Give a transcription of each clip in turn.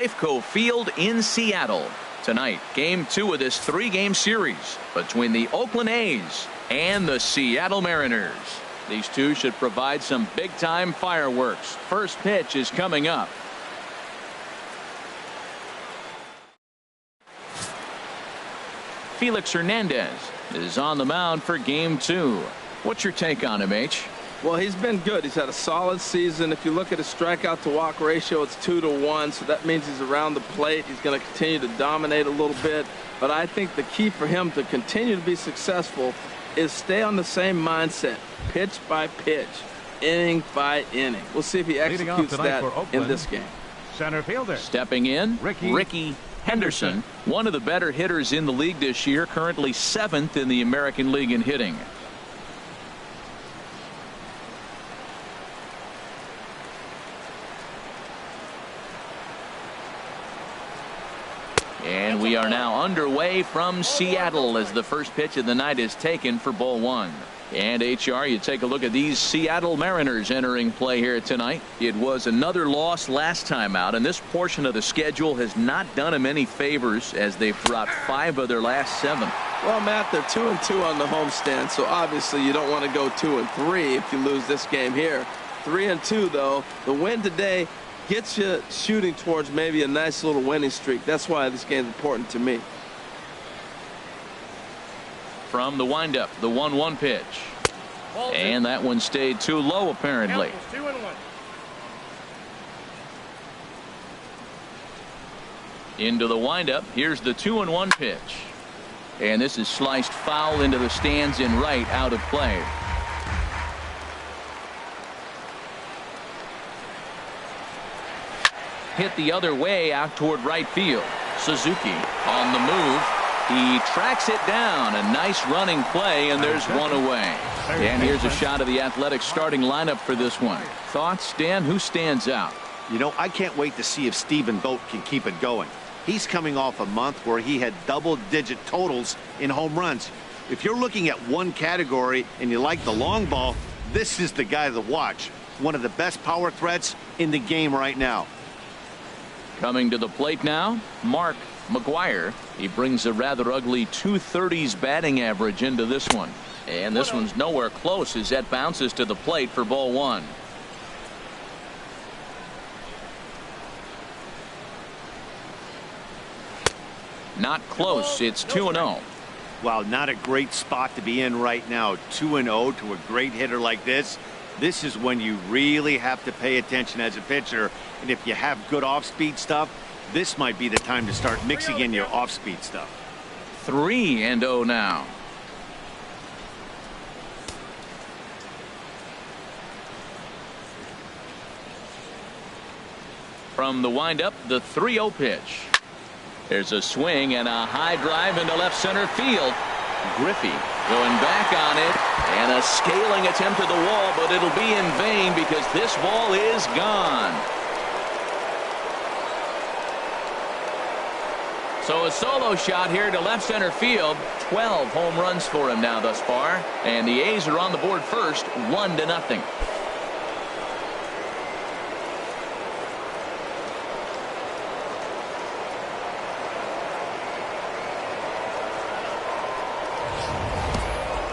Safeco Field in Seattle. Tonight, game 2 of this 3-game series between the Oakland A's and the Seattle Mariners. These two should provide some big-time fireworks. First pitch is coming up. Felix Hernandez is on the mound for game 2. What's your take on him, H? Well, he's been good. He's had a solid season. If you look at his strikeout to walk ratio, it's 2-to-1, so that means he's around the plate. He's going to continue to dominate a little bit. But I think the key for him to continue to be successful is stay on the same mindset, pitch by pitch, inning by inning. We'll see if he executes that in this game. Center fielder. Stepping in, Ricky Henderson, one of the better hitters in the league this year, currently 7th in the American League in hitting. And we are now underway from Seattle as the first pitch of the night is taken for ball 1. And HR, you take a look at these Seattle Mariners entering play here tonight. It was another loss last time out, and this portion of the schedule has not done them any favors as they've dropped 5 of their last 7. Well, Matt, they're 2-2 on the homestand, so obviously you don't want to go 2-3 if you lose this game here. 3-2, though. The win today gets you shooting towards maybe a nice little winning streak. That's why this game is important to me. From the windup, the 1-1 pitch. And that one stayed too low, apparently. 2-1. Into the windup. Here's the 2-1 pitch. And this is sliced foul into the stands in right, out of play. Hit the other way out toward right field. Suzuki on the move. He tracks it down. A nice running play, and there's one away. And here's a shot of the Athletics starting lineup for this one. Thoughts, Dan? Who stands out? You know, I can't wait to see if Stephen Vogt can keep it going. He's coming off a month where he had double-digit totals in home runs. If you're looking at one category and you like the long ball, this is the guy to watch. One of the best power threats in the game right now. Coming to the plate now, McGwire. He brings a rather ugly 230s batting average into this one. And this one's nowhere close as that bounces to the plate for ball 1. Not close. It's 2-0. Wow, not a great spot to be in right now. 2-0 to a great hitter like this. This is when you really have to pay attention as a pitcher. And if you have good off-speed stuff, this might be the time to start mixing in your off-speed stuff. 3-0 now. From the windup, the 3-0 pitch. There's a swing and a high drive into left center field. Griffey going back on it, and a scaling attempt at the wall, but it'll be in vain because this ball is gone. So a solo shot here to left center field. 12 home runs for him now thus far, and the A's are on the board first, 1-0.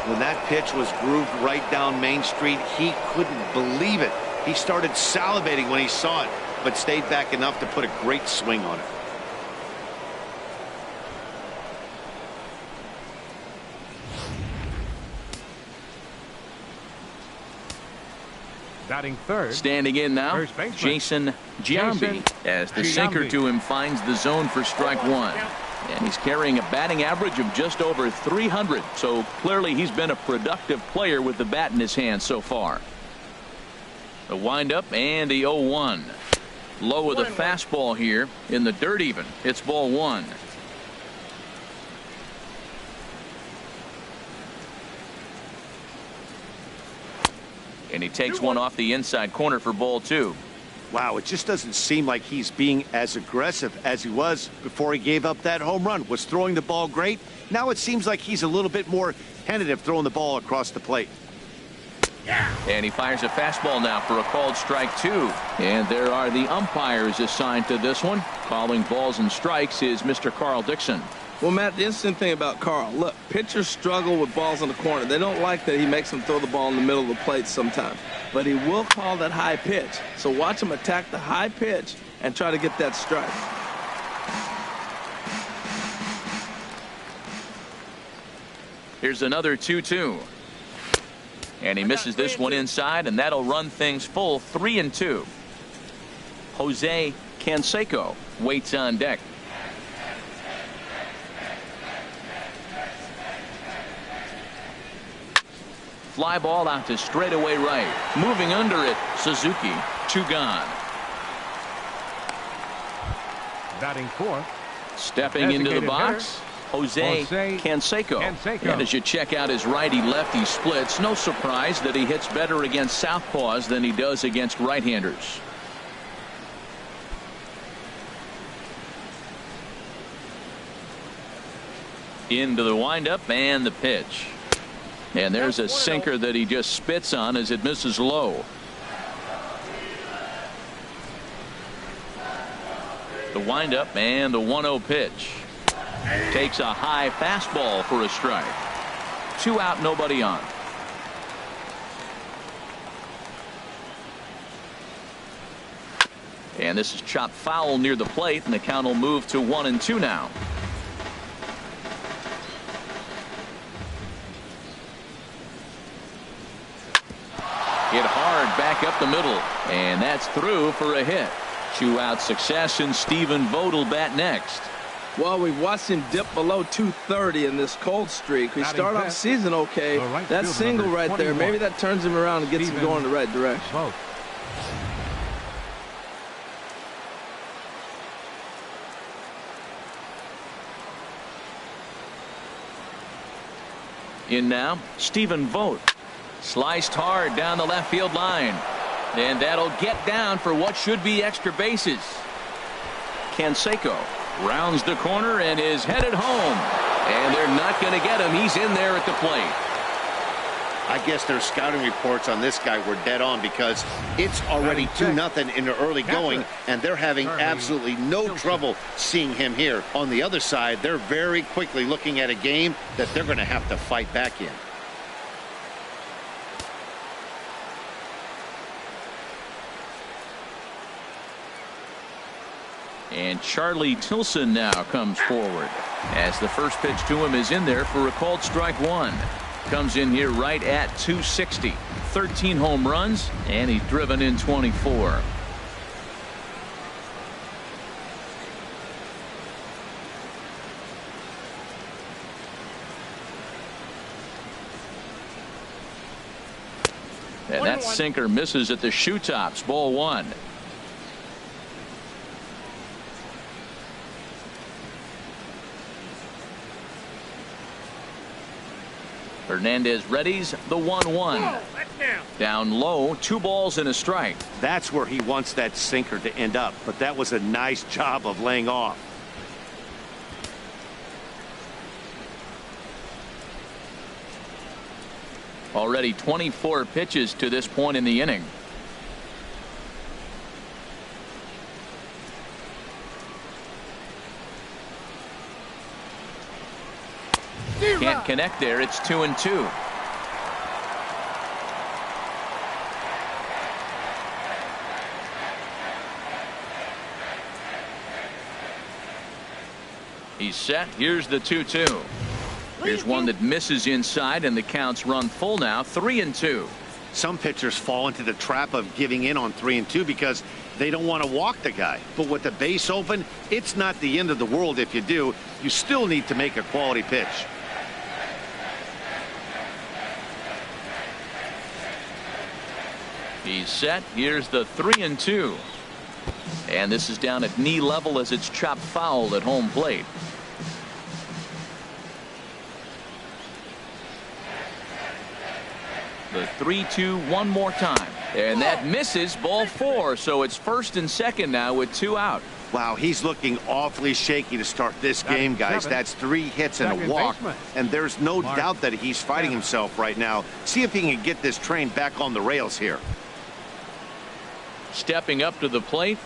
When that pitch was grooved right down Main Street, he couldn't believe it. He started salivating when he saw it, but stayed back enough to put a great swing on it. Batting third. Standing in now, Jason Giambi, as the sinker to him finds the zone for strike 1. And he's carrying a batting average of just over 300. So clearly he's been a productive player with the bat in his hand so far. The windup and the 0-1. Low with a fastball here in the dirt even. It's ball 1. And he takes one off the inside corner for ball 2. Wow, it just doesn't seem like he's being as aggressive as he was before he gave up that home run. Was throwing the ball great. Now it seems like he's a little bit more tentative throwing the ball across the plate. And he fires a fastball now for a called strike 2. And there are the umpires assigned to this one. Calling balls and strikes is Mr. Carl Dixon. Well, Matt, the interesting thing about Carl, look, pitchers struggle with balls in the corner. They don't like that he makes them throw the ball in the middle of the plate sometimes. But he will call that high pitch. So watch him attack the high pitch and try to get that strike. Here's another 2-2. And he misses this one inside, and that'll run things full 3-2. Jose Canseco waits on deck. Fly ball out to straightaway right. Moving under it, Suzuki. 2 gone. Batting fourth. Stepping into the box, Jose Canseco. And as you check out his righty-lefty splits, no surprise that he hits better against southpaws than he does against right-handers. Into the windup and the pitch. And there's a sinker that he just spits on as it misses low. The windup and the 1-0 pitch. Takes a high fastball for a strike. 2 out, nobody on. And this is chopped foul near the plate, and the count will move to 1-2 now. Hit hard back up the middle, and that's through for a hit. 2-out success, and Stephen Vogt will bat next. Well, we've watched him dip below 230 in this cold streak. We start off the season okay. That single right there, maybe that turns him around and gets him going in the right direction. In now, Stephen Vogt. Sliced hard down the left field line. And that'll get down for what should be extra bases. Canseco rounds the corner and is headed home. And they're not going to get him. He's in there at the plate. I guess their scouting reports on this guy were dead on, because it's already 2-0 in the early going, and they're having absolutely no trouble seeing him here. On the other side, they're very quickly looking at a game that they're going to have to fight back in. And Charlie Tilson now comes forward as the first pitch to him is in there for a called strike 1. Comes in here right at 260. 13 home runs, and he's driven in 24. And that sinker misses at the shoe tops. Ball 1. Hernandez readies the 1-1. Down low, 2 balls and a strike. That's where he wants that sinker to end up, but that was a nice job of laying off. Already 24 pitches to this point in the inning. Can't connect there. It's 2-2. He's set. Here's the 2-2. Here's one that misses inside, and the counts run full now. 3-2. Some pitchers fall into the trap of giving in on 3-2 because they don't want to walk the guy. But with the base open, it's not the end of the world if you do. You still need to make a quality pitch. He's set. Here's the 3-2. And this is down at knee level as it's chopped foul at home plate. The 3-2 one more time. And that misses. Ball 4. So it's first and second now with 2 out. Wow, he's looking awfully shaky to start this game, guys. That's 3 hits and a walk, and there's no doubt that he's fighting himself right now. See if he can get this train back on the rails here. Stepping up to the plate,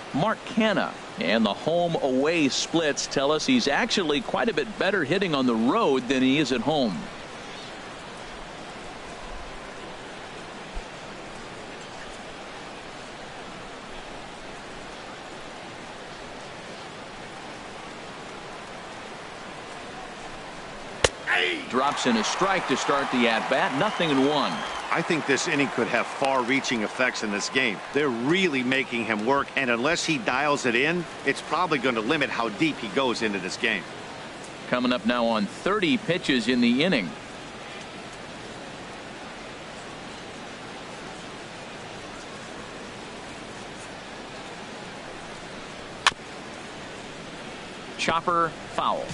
Cano. And the home-away splits tell us he's actually quite a bit better hitting on the road than he is at home. Drops in a strike to start the at-bat. 0-1. I think this inning could have far-reaching effects in this game. They're really making him work, and unless he dials it in, it's probably going to limit how deep he goes into this game. Coming up now on 30 pitches in the inning. Chopper foul.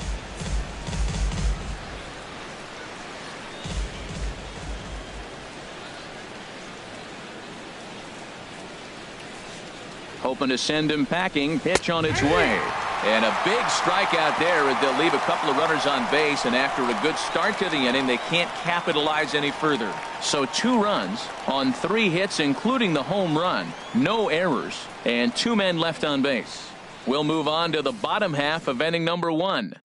Hoping to send him packing. Pitch on its way. And a big strikeout there as they'll leave a couple of runners on base, and after a good start to the inning they can't capitalize any further. So 2 runs on 3 hits including the home run. No errors and 2 men left on base. We'll move on to the bottom half of inning number 1.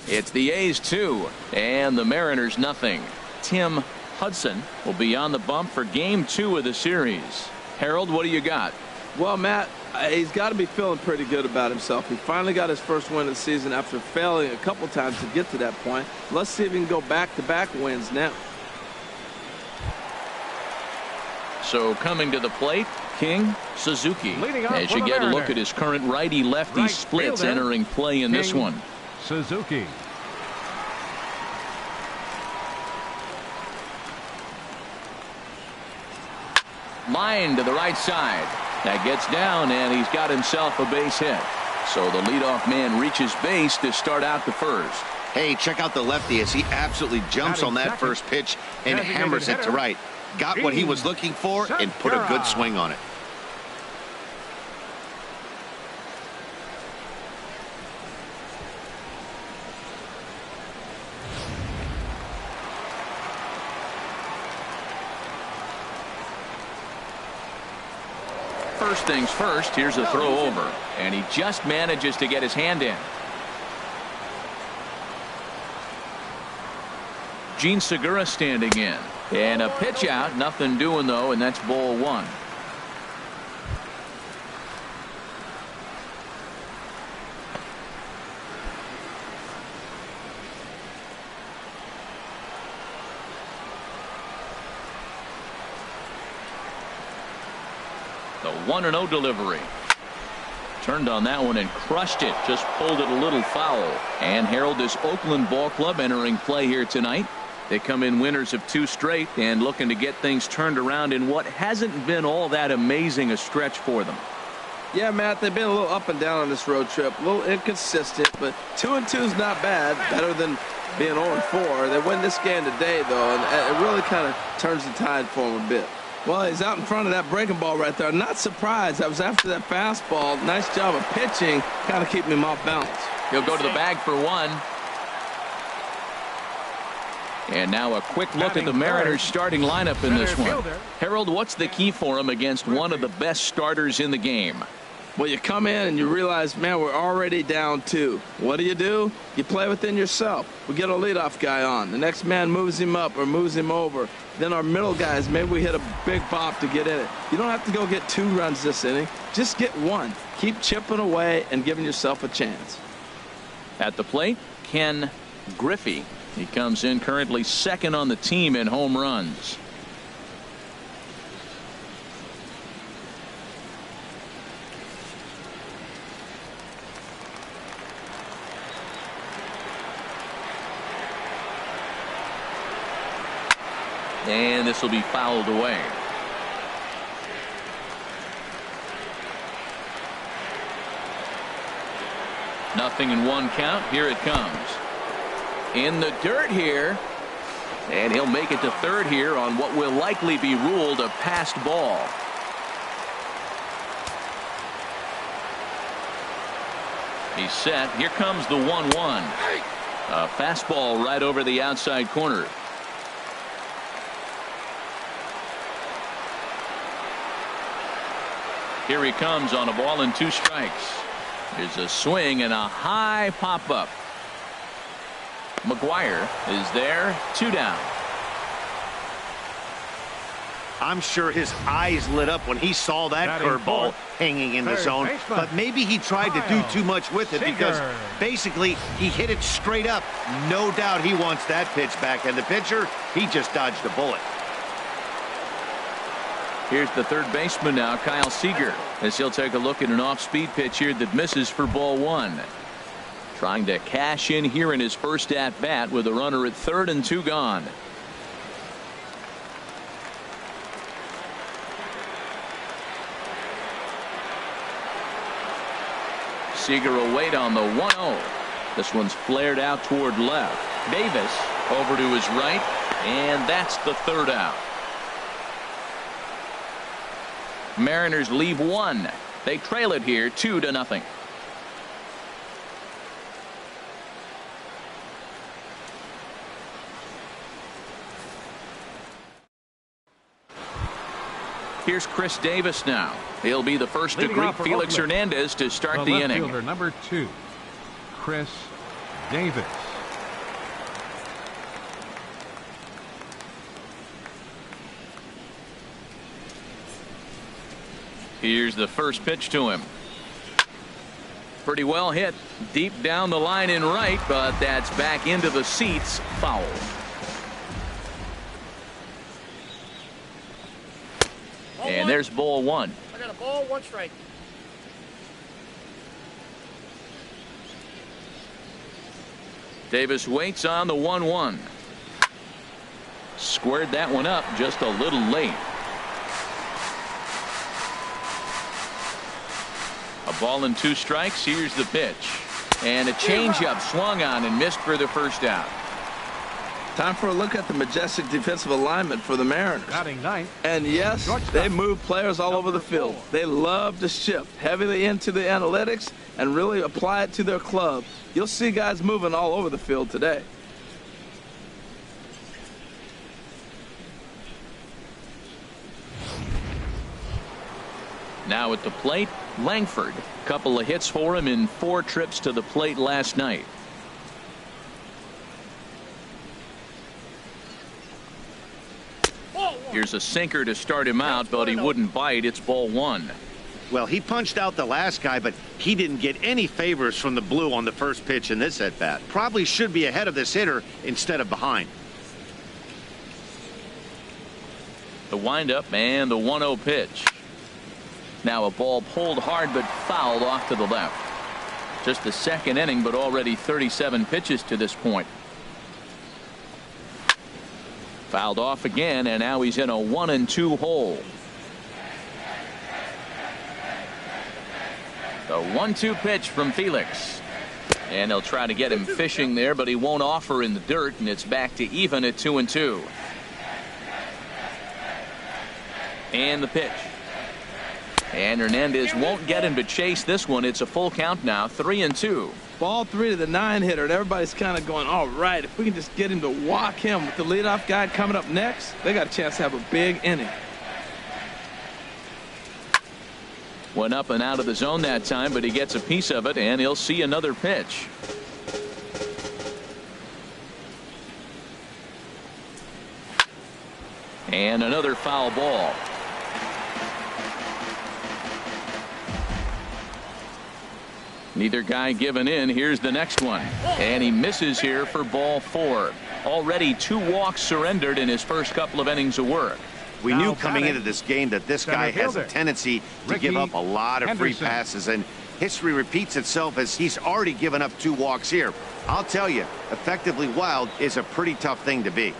It's the A's 2 and the Mariners nothing. Tim Hudson will be on the bump for game 2 of the series. Harold, what do you got? Well, Matt, he's got to be feeling pretty good about himself. He finally got his first win of the season after failing a couple times to get to that point. Let's see if he can go back-to-back wins now. So coming to the plate, King Suzuki. As you get a look at his current righty-lefty splits entering play in this one. Suzuki. Line to the right side. That gets down, and he's got himself a base hit. So the leadoff man reaches base to start out the first. Hey, check out the lefty as he absolutely jumps on that first pitch and hammers it to right. Got what he was looking for and put a good swing on it. First things first, here's a throw over, and he just manages to get his hand in. Gene Segura standing in, and a pitch out, nothing doing though, and that's ball 1. The 1-0 delivery. Turned on that one and crushed it. Just pulled it a little foul. And Harold, this Oakland ball club entering play here tonight. They come in winners of 2 straight and looking to get things turned around in what hasn't been all that amazing a stretch for them. Yeah, Matt, they've been a little up and down on this road trip. A little inconsistent, but 2-2 is not bad. Better than being 0-4. They win this game today, though, and it really kind of turns the tide for them a bit. Well, he's out in front of that breaking ball right there. Not surprised. I was after that fastball. Nice job of pitching, kind of keeping him off balance. He'll go to the bag for 1. And now a quick look at the Mariners starting lineup in this one. Harold, what's the key for him against one of the best starters in the game? Well, you come in and you realize, man, we're already down 2. What do? You play within yourself. We get a leadoff guy on. The next man moves him up or moves him over. Then our middle guys, maybe we hit a big bop to get in it. You don't have to go get 2 runs this inning. Just get 1. Keep chipping away and giving yourself a chance. At the plate, Ken Griffey. He comes in currently 2nd on the team in home runs. And this will be fouled away. Nothing in 1 count. Here it comes. In the dirt here. And he'll make it to 3rd here on what will likely be ruled a passed ball. He's set. Here comes the 1-1. A fastball right over the outside corner. Here he comes on a ball and 2 strikes. There's a swing and a high pop up. McGwire is there. 2 down. I'm sure his eyes lit up when he saw that curveball hanging in the zone, but maybe he tried to do too much with it because basically he hit it straight up. No doubt he wants that pitch back, and the pitcher, he just dodged a bullet. Here's the third baseman now, Kyle Seeger, as he'll take a look at an off-speed pitch here that misses for ball 1. Trying to cash in here in his first at-bat with a runner at third and 2 gone. Seeger will wait on the 1-0. This one's flared out toward left. Davis over to his right, and that's the 3rd out. Mariners leave 1. They trail it here 2-0. Here's Chris Davis now. He'll be the first to greet Felix Hernandez to start the inning. Fielder number 2, Chris Davis. Here's the first pitch to him. Pretty well hit deep down the line in right, but that's back into the seats. Foul. And there's ball 1. I got a ball, 1 strike. Davis waits on the 1-1. Squared that one up just a little late. A ball and 2 strikes. Here's the pitch. And a changeup swung on and missed for the first out. Time for a look at the majestic defensive alignment for the Mariners. Batting 9th. And yes, they move players all over the field. They love to shift heavily into the analytics and really apply it to their club. You'll see guys moving all over the field today. Now at the plate, Langford. Couple of hits for him in 4 trips to the plate last night. Here's a sinker to start him out, but he wouldn't bite. It's ball 1. Well, he punched out the last guy, but he didn't get any favors from the blue on the first pitch in this at-bat. Probably should be ahead of this hitter instead of behind. The windup and the 1-0 pitch. Now a ball pulled hard but fouled off to the left. Just the 2nd inning, but already 37 pitches to this point. Fouled off again, and now he's in a 1-2 hole. The 1-2 pitch from Felix. And they'll try to get him fishing there, but he won't offer in the dirt, and it's back to even at 2-2. And the pitch. And Hernandez won't get him to chase this one. It's a full count now, 3-2. Ball 3 to the 9-hitter, and everybody's kind of going, all right, if we can just get him to walk him with the leadoff guy coming up next, they got a chance to have a big inning. Went up and out of the zone that time, but he gets a piece of it, and he'll see another pitch. And another foul ball. Neither guy giving in. Here's the next one. And he misses here for ball 4. Already 2 walks surrendered in his first couple of innings of work. We knew coming into this game that this guy has a tendency to give up a lot of free passes, and history repeats itself as he's already given up 2 walks here. I'll tell you, effectively wild is a pretty tough thing to be.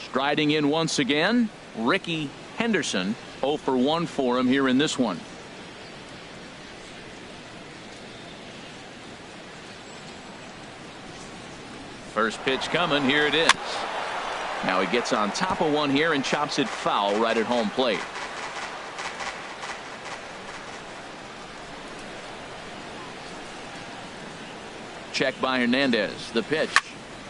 Striding in once again, Ricky Henderson. 0 for 1 for him here in this one. First pitch coming. Here it is. Now he gets on top of one here and chops it foul right at home plate. check by Hernandez. The pitch.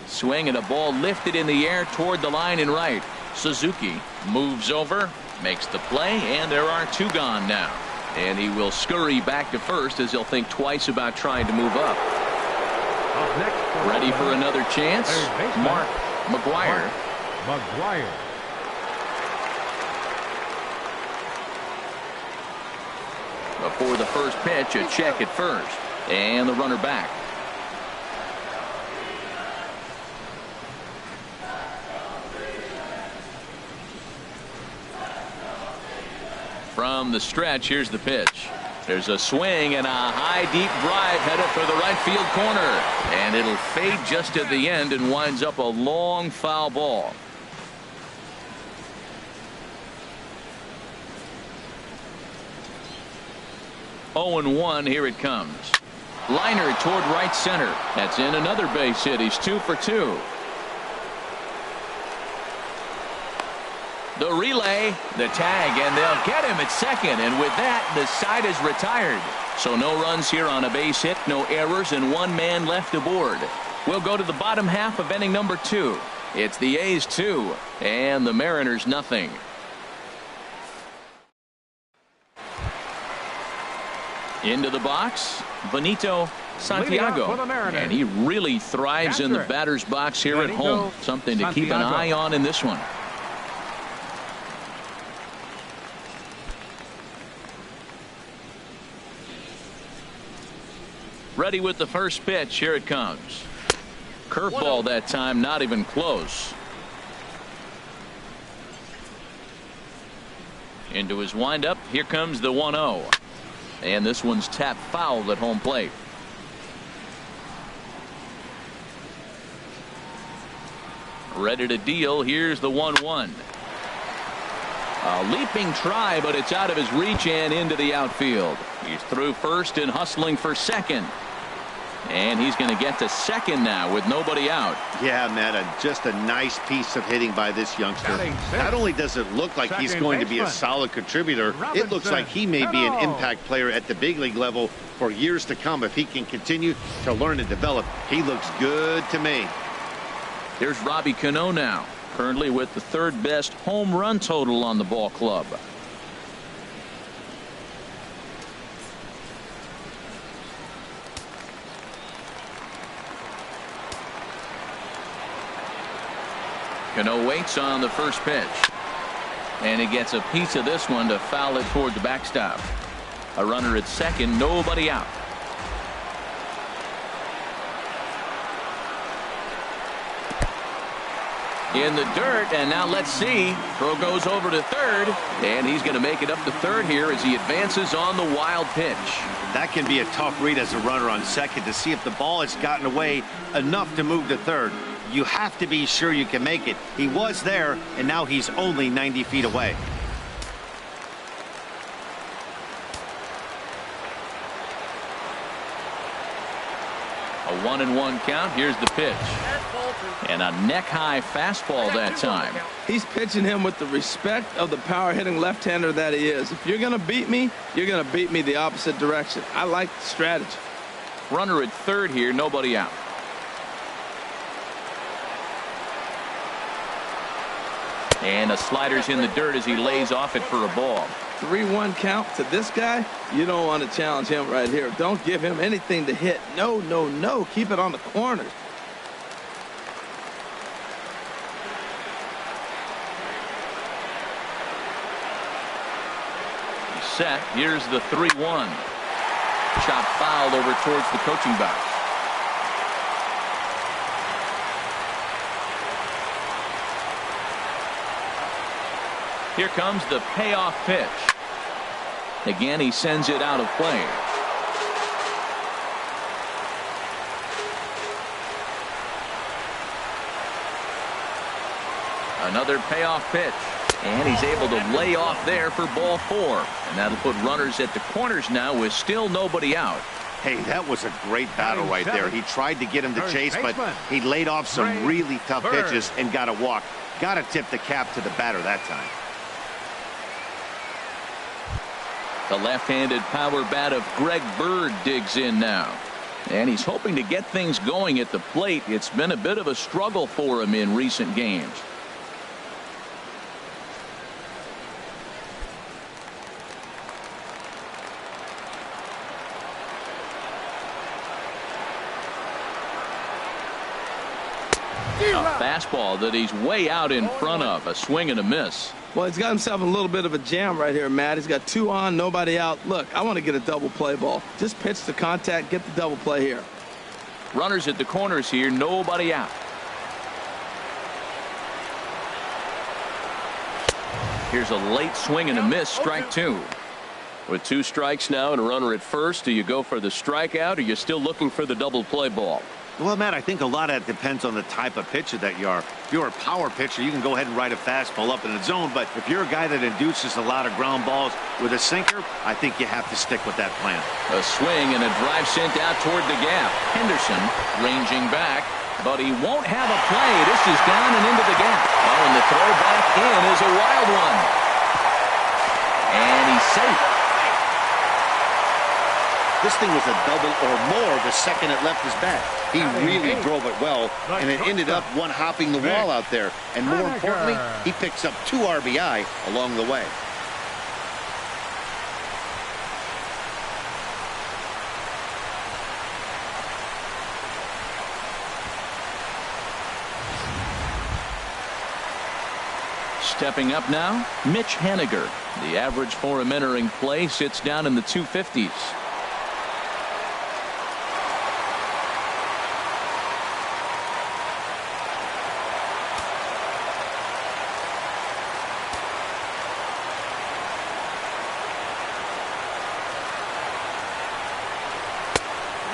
Swing and a ball lifted in the air toward the line and right. Suzuki moves over, makes the play, and there are 2 gone now. And he will scurry back to first as he'll think twice about trying to move up. Ready for another chance. Mark McGwire. McGwire. Before the first pitch, a check at first. And the runner back. From the stretch, here's the pitch. There's a swing and a high deep drive headed for the right field corner. And it'll fade just at the end and winds up a long foul ball. Oh and 1, here it comes. Liner toward right center. That's in another base hit. He's 2 for 2. The relay, the tag, and they'll get him at second. And with that, the side is retired. So no runs here on a base hit, no errors, and 1 man left aboard. We'll go to the bottom half of inning number 2. It's the A's 2 and the Mariners nothing. Into the box, Benito Santiago, and he really thrives in the batter's box here at home. Something to keep an eye on in this one. Ready with the first pitch. Here it comes. Curveball that time, not even close. Into his windup. Here comes the 1-0. And this one's tapped foul at home plate. Ready to deal. Here's the 1-1. A leaping try, but it's out of his reach and into the outfield. He's through first and hustling for second. And he's going to get to second now with nobody out. Yeah, Matt, just a nice piece of hitting by this youngster. Not only does it look like he's going to be a solid contributor, it looks like he may be an impact player at the big league level for years to come if he can continue to learn and develop. He looks good to me. Here's Robbie Cano now, currently with the 3rd best home run total on the ball club. Cano waits on the first pitch. And he gets a piece of this one to foul it toward the backstop. A runner at second, nobody out. In the dirt, and now let's see. Throw goes over to third, and he's going to make it up to third here as he advances on the wild pitch. That can be a tough read as a runner on second to see if the ball has gotten away enough to move to third. You have to be sure you can make it. He was there, and now he's only 90 feet away. A 1-1 count. Here's the pitch. And a neck-high fastball that time. He's pitching him with the respect of the power-hitting left-hander that he is. If you're going to beat me, you're going to beat me the opposite direction. I like the strategy. Runner at third here, nobody out. And a slider's in the dirt as he lays off it for a ball. 3-1 count to this guy. You don't want to challenge him right here. Don't give him anything to hit. No, no, no. Keep it on the corners. He's set. Here's the 3-1. Shot fouled over towards the coaching box. Here comes the payoff pitch. Again, he sends it out of play. Another payoff pitch. And he's able to lay off there for ball 4. And that'll put runners at the corners now with still nobody out. Hey, that was a great battle right there. He tried to get him to chase, but he laid off some really tough pitches and got a walk. Got to tip the cap to the batter that time. The left-handed power bat of Byrd digs in now. And he's hoping to get things going at the plate. It's been a bit of a struggle for him in recent games. A fastball that he's way out in front of. A swing and a miss. Well, he's got himself in a little bit of a jam right here, Matt. He's got 2 on, nobody out. Look, I want to get a double play ball. Just pitch the contact, get the double play here. Runners at the corners here, nobody out. Here's a late swing and a miss, strike 2. With 2 strikes now and a runner at first, do you go for the strikeout or are you still looking for the double play ball? Well, Matt, I think a lot of that depends on the type of pitcher that you are. If you're a power pitcher, you can go ahead and ride a fastball up in the zone. But if you're a guy that induces a lot of ground balls with a sinker, I think you have to stick with that plan. A swing and a drive sent out toward the gap. Henderson ranging back, but he won't have a play. This is down and into the gap. Oh, and the throw back in is a wild one. And he's safe. This thing was a double or more the second it left his bat. He really drove it well, and it ended up one-hopping the wall out there. And more importantly, he picks up 2 RBI along the way. Stepping up now, Mitch Henniger. The average for him entering play sits down in the 250s.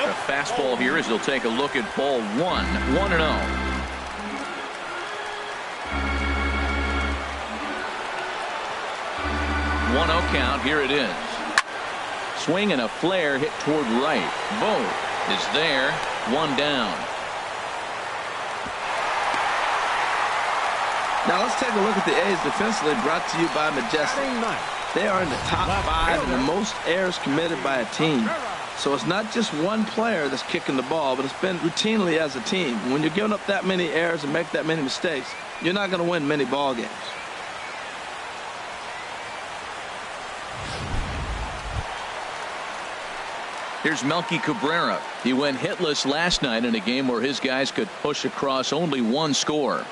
A fastball here as he'll take a look at ball 1. 1-0. 1-0 count. Here it is. Swing and a flare hit toward right. Vogt is there. 1 down. Now let's take a look at the A's defensively, brought to you by Majestic. They are in the top 5 in the most errors committed by a team. So it's not just one player that's kicking the ball, but it's been routinely as a team. When you're giving up that many errors and make that many mistakes, you're not going to win many ball games. Here's Melky Cabrera. He went hitless last night in a game where his guys could push across only 1 score.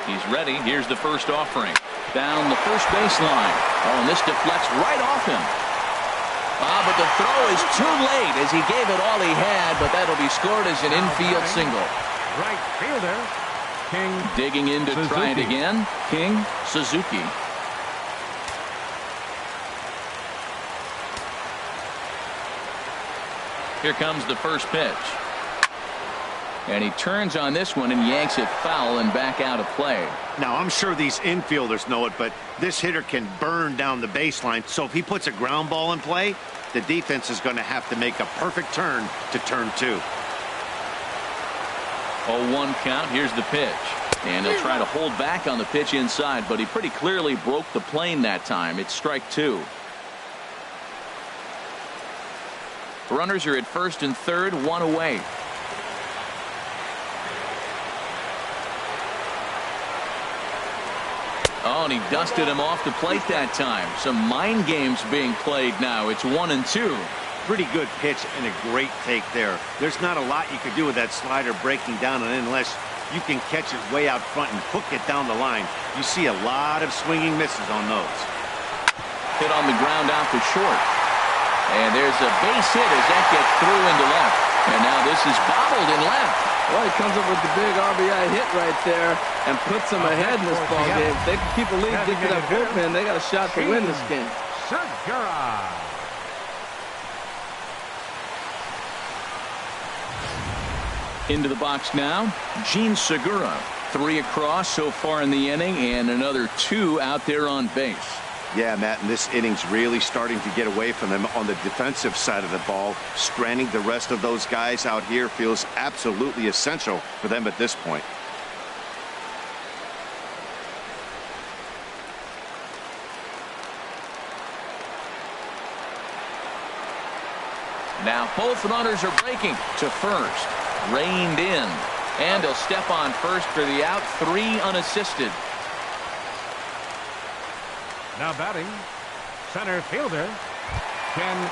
He's ready. Here's the first offering. Down the first baseline. Oh, and this deflects right off him. But the throw is too late as he gave it all he had, but that'll be scored as an infield single. Right fielder. King digging in to Suzuki. try it again. King Suzuki. Here comes the first pitch. And he turns on this one and yanks it foul and back out of play. Now, I'm sure these infielders know it, but this hitter can burn down the baseline. So if he puts a ground ball in play, the defense is going to have to make a perfect turn to turn 2. 0-1 count. Here's the pitch. And he'll try to hold back on the pitch inside, but he pretty clearly broke the plane that time. It's strike 2. Runners are at first and third, 1 away. Oh, and he dusted him off the plate that time. Some mind games being played now. It's 1-2. Pretty good pitch and a great take there. There's not a lot you could do with that slider breaking down and in unless you can catch it way out front and hook it down the line. You see a lot of swinging misses on those. Hit on the ground out to short. And there's a base hit as that gets through into left. And now this is bobbled in left. Well, he comes up with the big RBI hit right there and puts them ahead in this ball game. If they can keep a lead, get to that bullpen, they got a shot to win this game. Segura. Into the box now, Gene Segura. 3 across so far in the inning and another 2 out there on base. Yeah, Matt, and this inning's really starting to get away from them on the defensive side of the ball. Stranding the rest of those guys out here feels absolutely essential for them at this point. Now both runners are breaking to first. Reined in. And he'll step on first for the out. 3 unassisted. Now batting, center fielder, Ken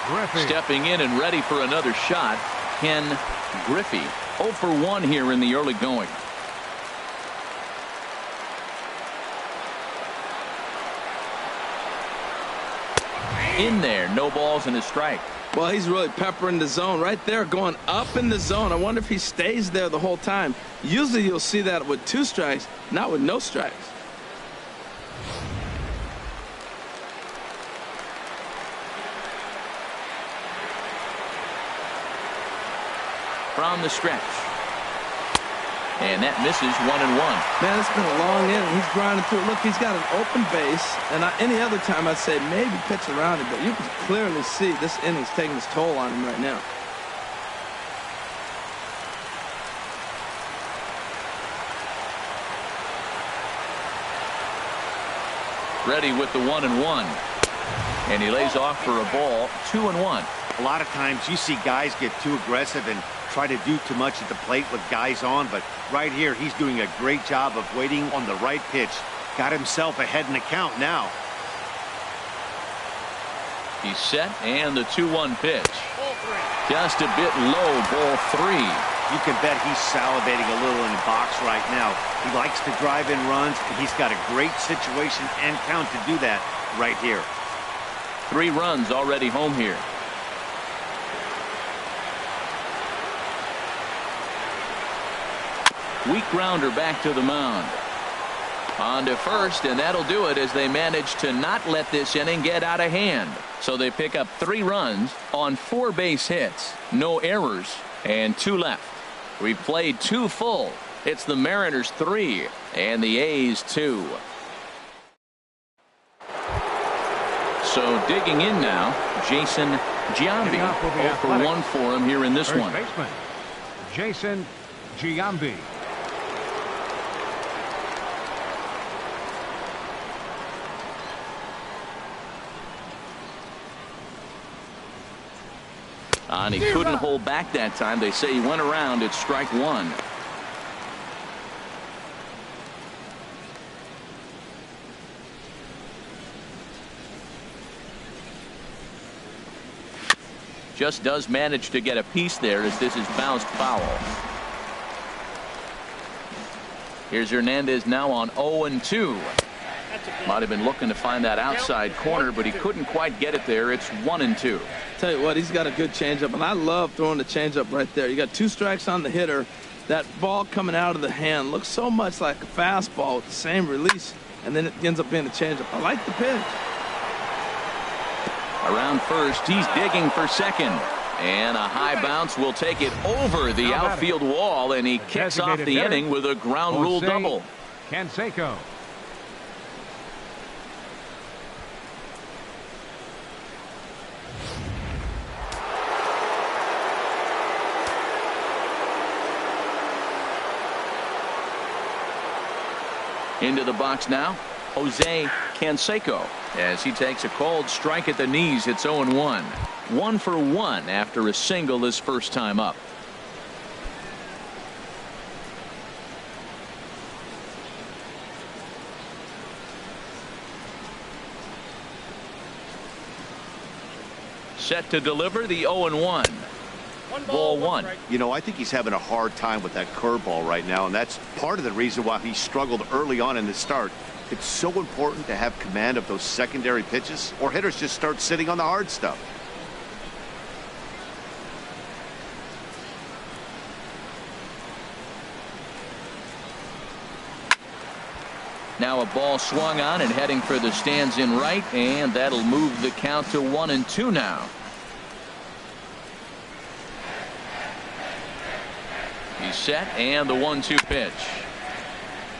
Griffey. Stepping in and ready for another shot, Ken Griffey. 0 for 1 here in the early going. In there, no balls and a strike. Well, he's really peppering the zone right there, going up in the zone. I wonder if he stays there the whole time. Usually you'll see that with 2 strikes, not with no strikes. From the stretch. And that misses 1-1. Man, it's been a long inning. He's grinding through. Look, he's got an open base. And any other time I'd say maybe pitch around it. But you can clearly see this inning's taking its toll on him right now. Ready with the 1-1. And he lays off for a ball. 2-1. A lot of times you see guys get too aggressive and try to do too much at the plate with guys on, but right here he's doing a great job of waiting on the right pitch. Got himself ahead in the count now. He's set, and the 2-1 pitch. Just a bit low, ball 3. You can bet he's salivating a little in the box right now. He likes to drive in runs, and he's got a great situation and count to do that right here. 3 runs already home here. Weak grounder back to the mound. On to first, and that'll do it as they manage to not let this inning get out of hand. So they pick up 3 runs on 4 base hits, no errors, and 2 left. We've played 2 full. It's the Mariners 3 and the A's 2. So digging in now, Jason Giambi. 0 for 1 for him here in this one. Baseman, Jason Giambi. And he couldn't hold back that time. They say he went around at strike 1. Just does manage to get a piece there as this is bounced foul. Here's Hernandez now on 0-2. Might have been looking to find that outside corner, but he couldn't quite get it there. It's 1-2. Tell you what, he's got a good changeup, and I love throwing the changeup right there. You got 2 strikes on the hitter. That ball coming out of the hand looks so much like a fastball with the same release, and then it ends up being a changeup. I like the pitch. Around first, he's digging for second. And a high bounce will take it over the outfield wall, and he kicks off the inning with a ground rule double. Canseco. Into the box now, Jose Canseco, as he takes a called strike at the knees. It's 0-1. 1 for 1 after a single his first time up. Set to deliver the 0-1. Ball 1. You know, I think he's having a hard time with that curveball right now, and that's part of the reason why he struggled early on in the start. It's so important to have command of those secondary pitches, or hitters just start sitting on the hard stuff. Now a ball swung on and heading for the stands in right, and that'll move the count to 1-2 now. He's set, and the 1-2 pitch.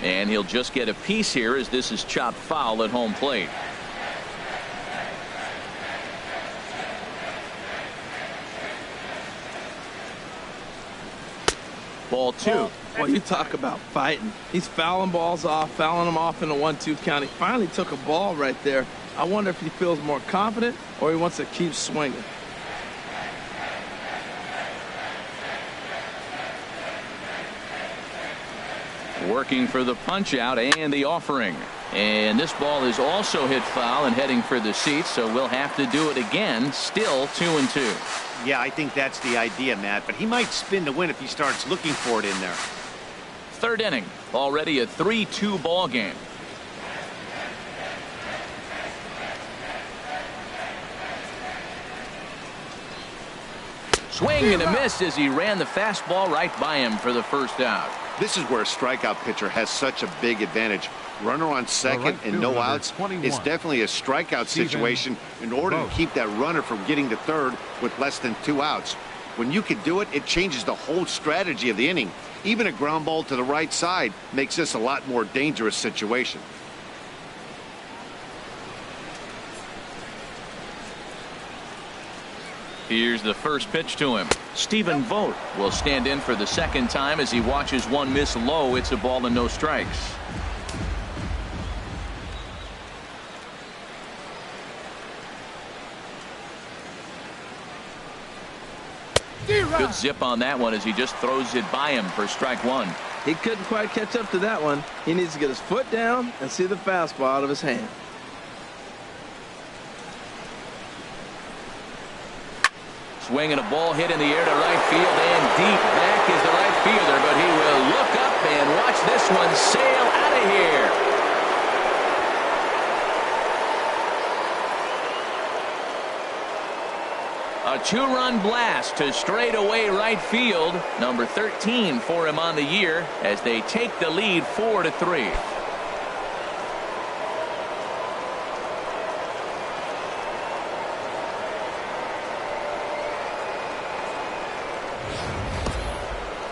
And he'll just get a piece here as this is chopped foul at home plate. Ball 2. Well, you talk about fighting. He's fouling balls off, fouling them off in a 1-2 count. He finally took a ball right there. I wonder if he feels more confident or he wants to keep swinging. Working for the punch out and the offering. And this ball is also hit foul and heading for the seats, so we'll have to do it again. Still 2-2. Yeah, I think that's the idea, Matt, but he might spin to win if he starts looking for it in there. Third inning, already a 3-2 ball game. Swing and a miss as he ran the fastball right by him for the first out. This is where a strikeout pitcher has such a big advantage. Runner on second and no outs. It's definitely a strikeout situation in order to keep that runner from getting to third with less than 2 outs. When you can do it, it changes the whole strategy of the inning. Even a ground ball to the right side makes this a lot more dangerous situation. Here's the first pitch to him. Stephen Vogt will stand in for the second time as he watches one miss low. It's a ball and no strikes. Good zip on that one as he just throws it by him for strike one. He couldn't quite catch up to that one. He needs to get his foot down and see the fastball out of his hand. Swing and a ball hit in the air to right field, and deep back is the right fielder, but he will look up and watch this one sail out of here. A 2-run blast to straightaway right field. Number 13 for him on the year as they take the lead 4-3.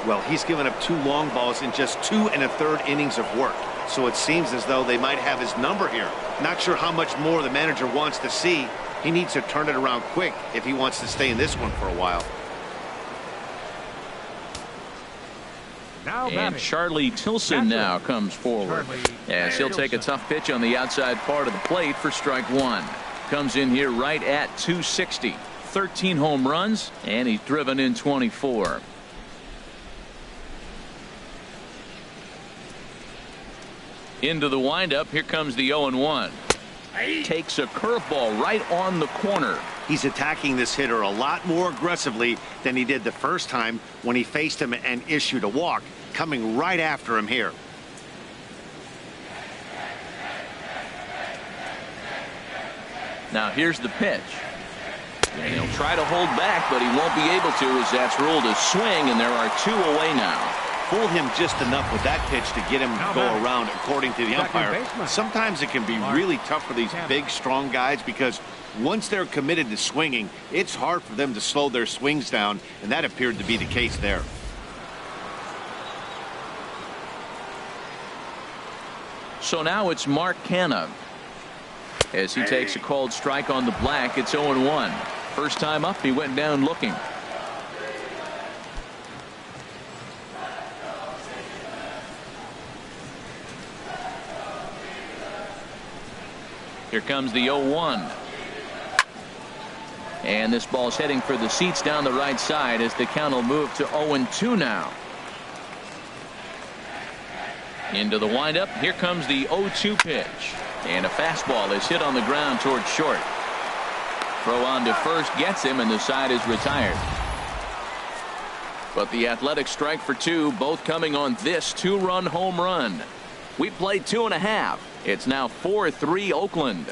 Well, he's given up 2 long balls in just 2 1/3 innings of work. So it seems as though they might have his number here. Not sure how much more the manager wants to see. He needs to turn it around quick if he wants to stay in this one for a while. And Charlie Tilson now comes forward as he'll take a tough pitch on the outside part of the plate for strike one. Comes in here right at 260. 13 home runs, and he's driven in 24. Into the windup. Here comes the 0-1. Takes a curveball right on the corner. He's attacking this hitter a lot more aggressively than he did the first time when he faced him and issued a walk. Coming right after him here. Now here's the pitch. And he'll try to hold back, but he won't be able to as that's ruled a swing, and there are 2 away now. Fool him just enough with that pitch to get him to go around, according to the umpire. Sometimes it can be really tough for these big, strong guys because once they're committed to swinging, it's hard for them to slow their swings down, and that appeared to be the case there. So now it's Mark Canna as he takes a called strike on the black. It's 0-1. First time up, he went down looking. Here comes the 0-1. And this ball's heading for the seats down the right side as the count will move to 0-2 now. Into the windup. Here comes the 0-2 pitch. And a fastball is hit on the ground towards short. Throw on to first gets him, and the side is retired. But the Athletic strike for 2, both coming on this 2-run home run. We played 2.5. It's now 4-3 Oakland.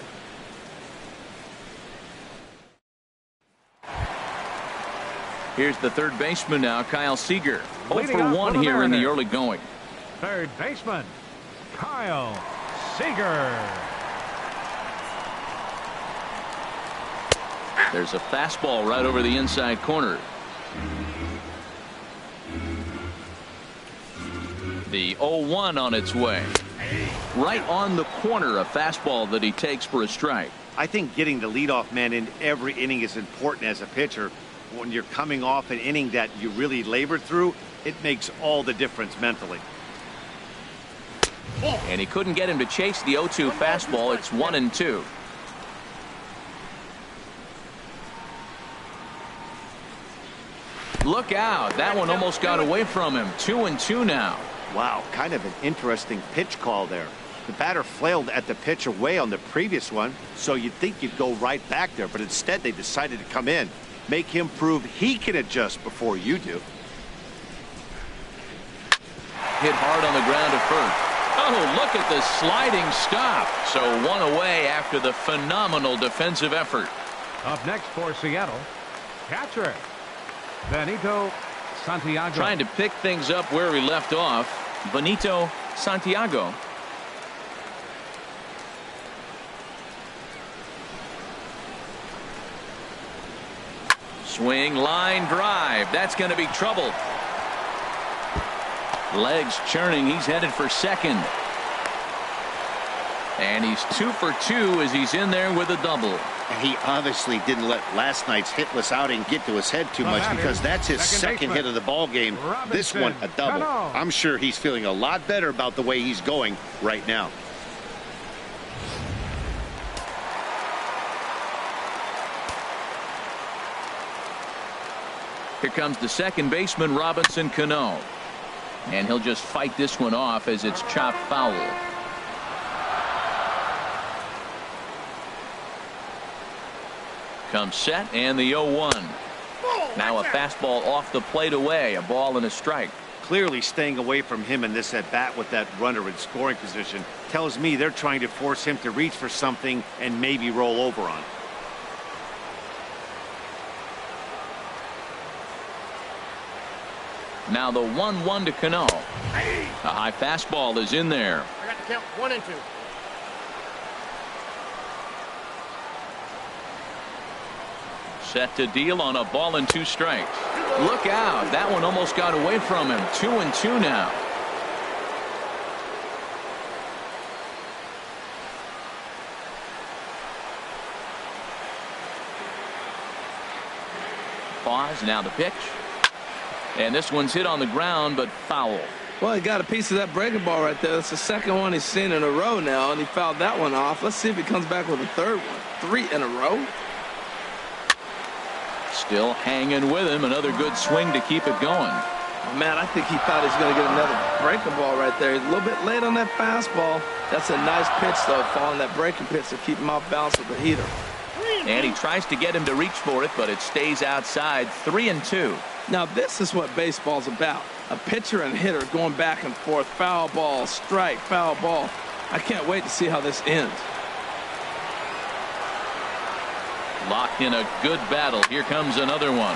Here's the third baseman now, Kyle Seeger. 0-for-1 here in the early going. Third baseman, Kyle Seeger. There's a fastball right over the inside corner. The 0-1 on its way. Right on the corner, a fastball that he takes for a strike. I think getting the leadoff man in every inning is important as a pitcher. When you're coming off an inning that you really labored through, it makes all the difference mentally. And he couldn't get him to chase the 0-2 fastball. It's 1-2. Look out. That one almost got away from him. 2-2 now. Wow, kind of an interesting pitch call there. The batter flailed at the pitch away on the previous one, so you'd think you'd go right back there, but instead they decided to come in. Make him prove he can adjust before you do. Hit hard on the ground at first. Oh, look at the sliding stop. So one away after the phenomenal defensive effort. Up next for Seattle, catcher Benito Santiago. Trying to pick things up where he left off. Bonito Santiago. Swing, line drive. That's going to be trouble. Legs churning. He's headed for second. And he's 2 for 2 as he's in there with a double. And he obviously didn't let last night's hitless outing get to his head too much, because that's his second hit of the ball game. This one a double. I'm sure he's feeling a lot better about the way he's going right now. Here comes the second baseman, Robinson Cano. And he'll just fight this one off as it's chopped foul. Comes set, and the 0-1. Now a fastball off the plate away. A ball and a strike. Clearly staying away from him in this at bat with that runner in scoring position tells me they're trying to force him to reach for something and maybe roll over on it. Now the 1-1 to Cano. A high fastball is in there. I got to count 1 and 2. Set to deal on a ball and 2 strikes. Look out. That one almost got away from him. 2-2 now. Pause. Now the pitch. And this one's hit on the ground, but foul. Well, he got a piece of that breaking ball right there. That's the second one he's seen in a row now, and he fouled that one off. Let's see if he comes back with a third one. 3 in a row. Still hanging with him. Another good swing to keep it going. Oh, man, I think he thought he was going to get another breaking ball right there. He's a little bit late on that fastball. That's a nice pitch, though, following that breaking pitch to keep him off balance with the heater. And he tries to get him to reach for it, but it stays outside. 3-2. Now, this is what baseball's about. A pitcher and hitter going back and forth. Foul ball, strike, foul ball. I can't wait to see how this ends. Locked in a good battle. Here comes another one.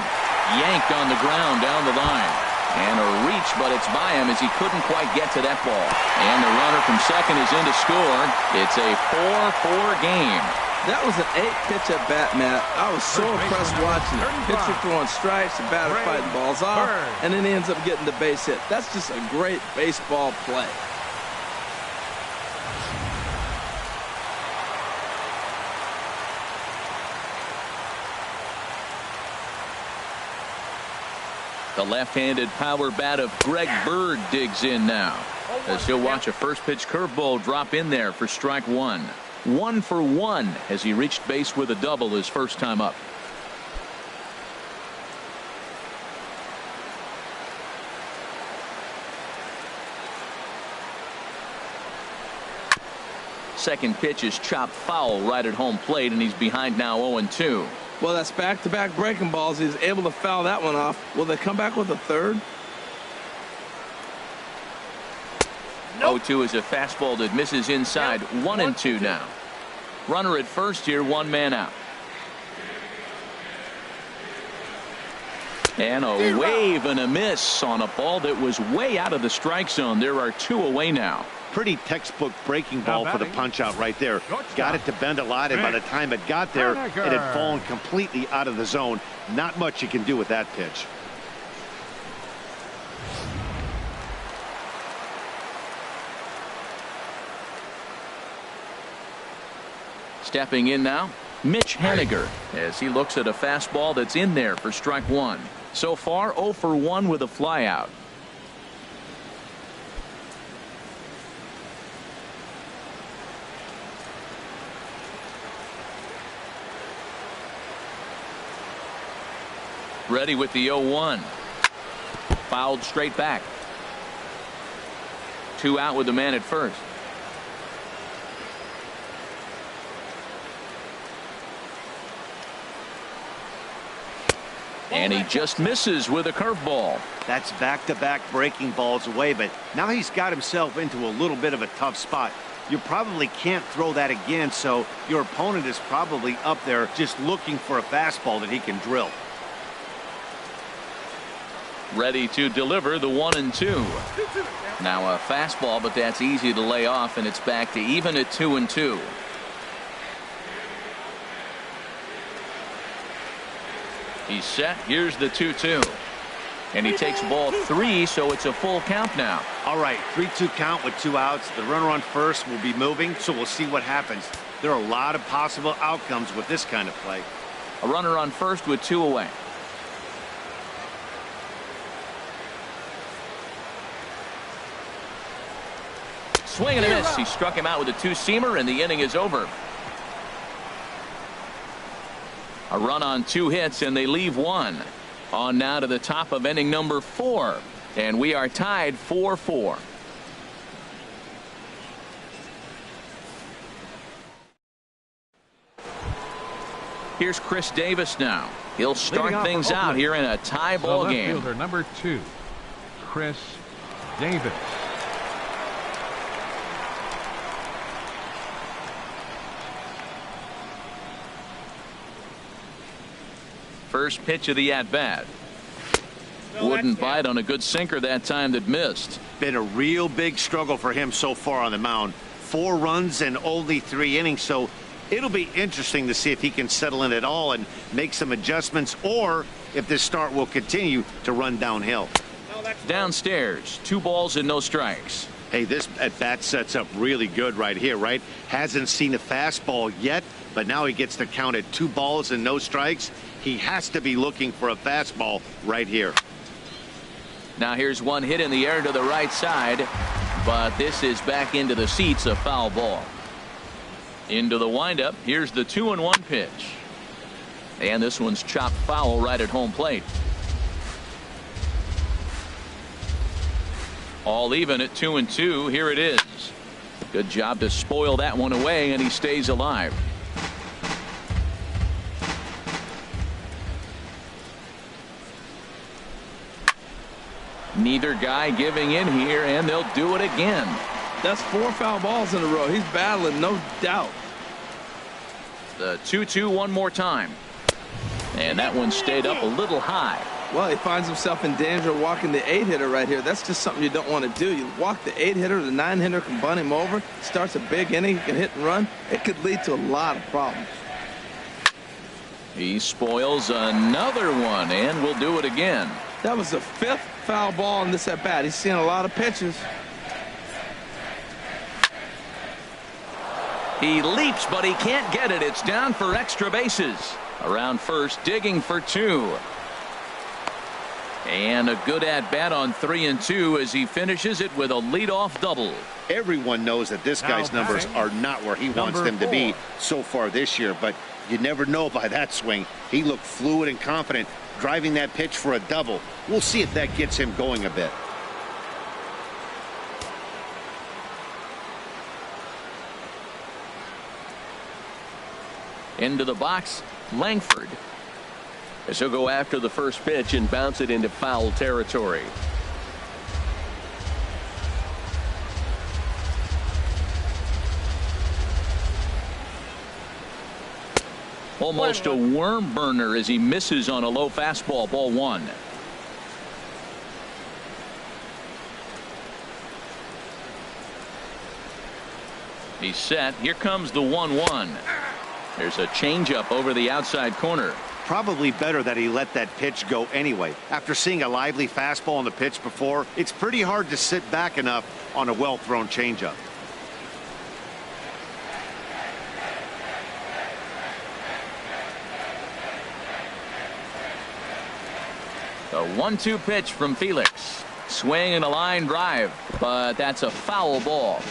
Yanked on the ground down the line. And a reach, but it's by him as he couldn't quite get to that ball. And the runner from second is in to score. It's a 4-4 game. That was an 8-pitch at bat, Matt. I was so impressed watching it. Pitcher throwing strikes, the batter fighting balls off, and then he ends up getting the base hit. That's just a great baseball play. The left-handed power bat of Greg Byrd digs in now, as he'll watch a first pitch curveball drop in there for strike 1. 1 for 1 as he reached base with a double his first time up. Second pitch is chopped foul right at home plate, and he's behind now 0-2. Well, that's back-to-back breaking balls. He's able to foul that one off. Will they come back with a third? 0-2 is a fastball that misses inside. 1-2 now. Runner at first here, 1 man out. And a wave and a miss on a ball that was way out of the strike zone. There are 2 away now. Pretty textbook breaking ball for the punch out right there. Got it to bend a lot, and by the time it got there, it had fallen completely out of the zone. Not much you can do with that pitch. Stepping in now, Mitch Henniger, as he looks at a fastball that's in there for strike 1. So far, 0 for 1 with a flyout. Ready with the 0-1. Fouled straight back. 2 out with the man at first. And he just misses with a curveball. That's back-to-back breaking balls away, but now he's got himself into a little bit of a tough spot. You probably can't throw that again, so your opponent is probably up there just looking for a fastball that he can drill. Ready to deliver the 1-2. Now a fastball, but that's easy to lay off, and it's back to even at 2-2. He's set. Here's the 2-2. And he takes ball 3, so it's a full count now. All right, 3-2 count with 2 outs. The runner on first will be moving, so we'll see what happens. There are a lot of possible outcomes with this kind of play. A runner on first with 2 away. Swing and a miss. He struck him out with a 2-seamer, and the inning is over. A run on 2 hits, and they leave 1. On now to the top of inning number 4. And we are tied 4-4. Here's Chris Davis now. He'll start things out here in a tie ball game. Fielder number 2, Chris Davis. First pitch of the at-bat. Wouldn't bite on a good sinker that time that missed. Been a real big struggle for him so far on the mound. 4 runs and only 3 innings, so it'll be interesting to see if he can settle in at all and make some adjustments, or if this start will continue to run downhill. Downstairs, 2 balls and no strikes. Hey, this at-bat sets up really good right here, right? Hasn't seen a fastball yet, but now he gets to count at 2 balls and no strikes. He has to be looking for a fastball right here. Now here's one hit in the air to the right side, but this is back into the seats, a foul ball. Into the windup. Here's the 2-1 pitch. And this one's chopped foul right at home plate. All even at 2-2. Here it is. Good job to spoil that one away, and he stays alive. Neither guy giving in here, and they'll do it again. That's 4 foul balls in a row. He's battling, no doubt. The 2-2 one more time. And that one stayed up a little high. Well, he finds himself in danger of walking the 8-hitter right here. That's just something you don't want to do. You walk the 8-hitter, the 9-hitter can bunt him over. Starts a big inning, he can hit and run. It could lead to a lot of problems. He spoils another one, and will do it again. That was the 5th foul ball in this at bat. He's seeing a lot of pitches. He leaps, but he can't get it. It's down for extra bases. Around first, digging for 2. And a good at-bat on 3-2 as he finishes it with a leadoff double. Everyone knows that this guy's numbers are not where he wants them to be so far this year, but you never know by that swing. He looked fluid and confident, driving that pitch for a double. We'll see if that gets him going a bit. Into the box, Langford. As he'll go after the first pitch and bounce it into foul territory. Almost a worm burner as he misses on a low fastball. Ball 1. He's set. Here comes the 1-1. There's a changeup over the outside corner. Probably better that he let that pitch go anyway. After seeing a lively fastball on the pitch before, it's pretty hard to sit back enough on a well-thrown changeup. The 1-2 pitch from Felix. Swing and a line drive, but that's a foul ball.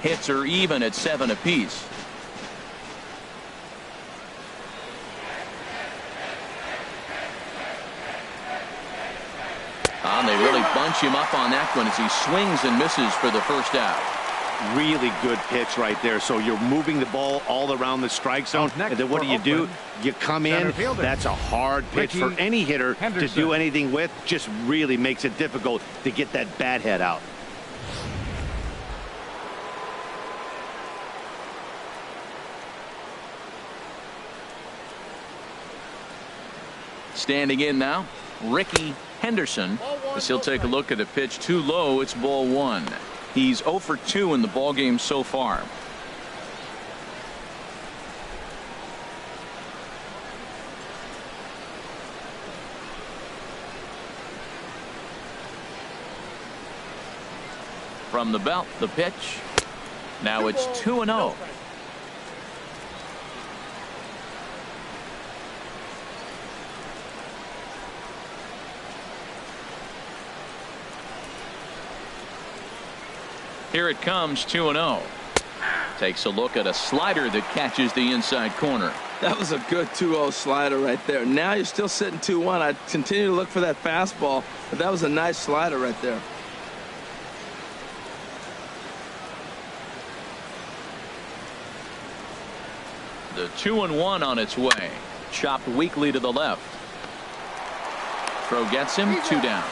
Hits are even at 7 apiece. They really bunch him up on that one as he swings and misses for the first out. Really good pitch right there. So you're moving the ball all around the strike zone, and then what do? You come in. That's a hard pitch for any hitter to do anything with. Just really makes it difficult to get that bat head out. Standing in now, Ricky Henderson, as he'll take a look at a pitch too low. It's ball one. He's 0 for 2 in the ballgame so far. From the belt, the pitch. Now it's 2-0. Here it comes, 2-0. Takes a look at a slider that catches the inside corner. That was a good 2-0 slider right there. Now you're still sitting 2-1. I'd continue to look for that fastball, but that was a nice slider right there. The 2-1 on its way. Chopped weakly to the left. Throw gets him, 2 down.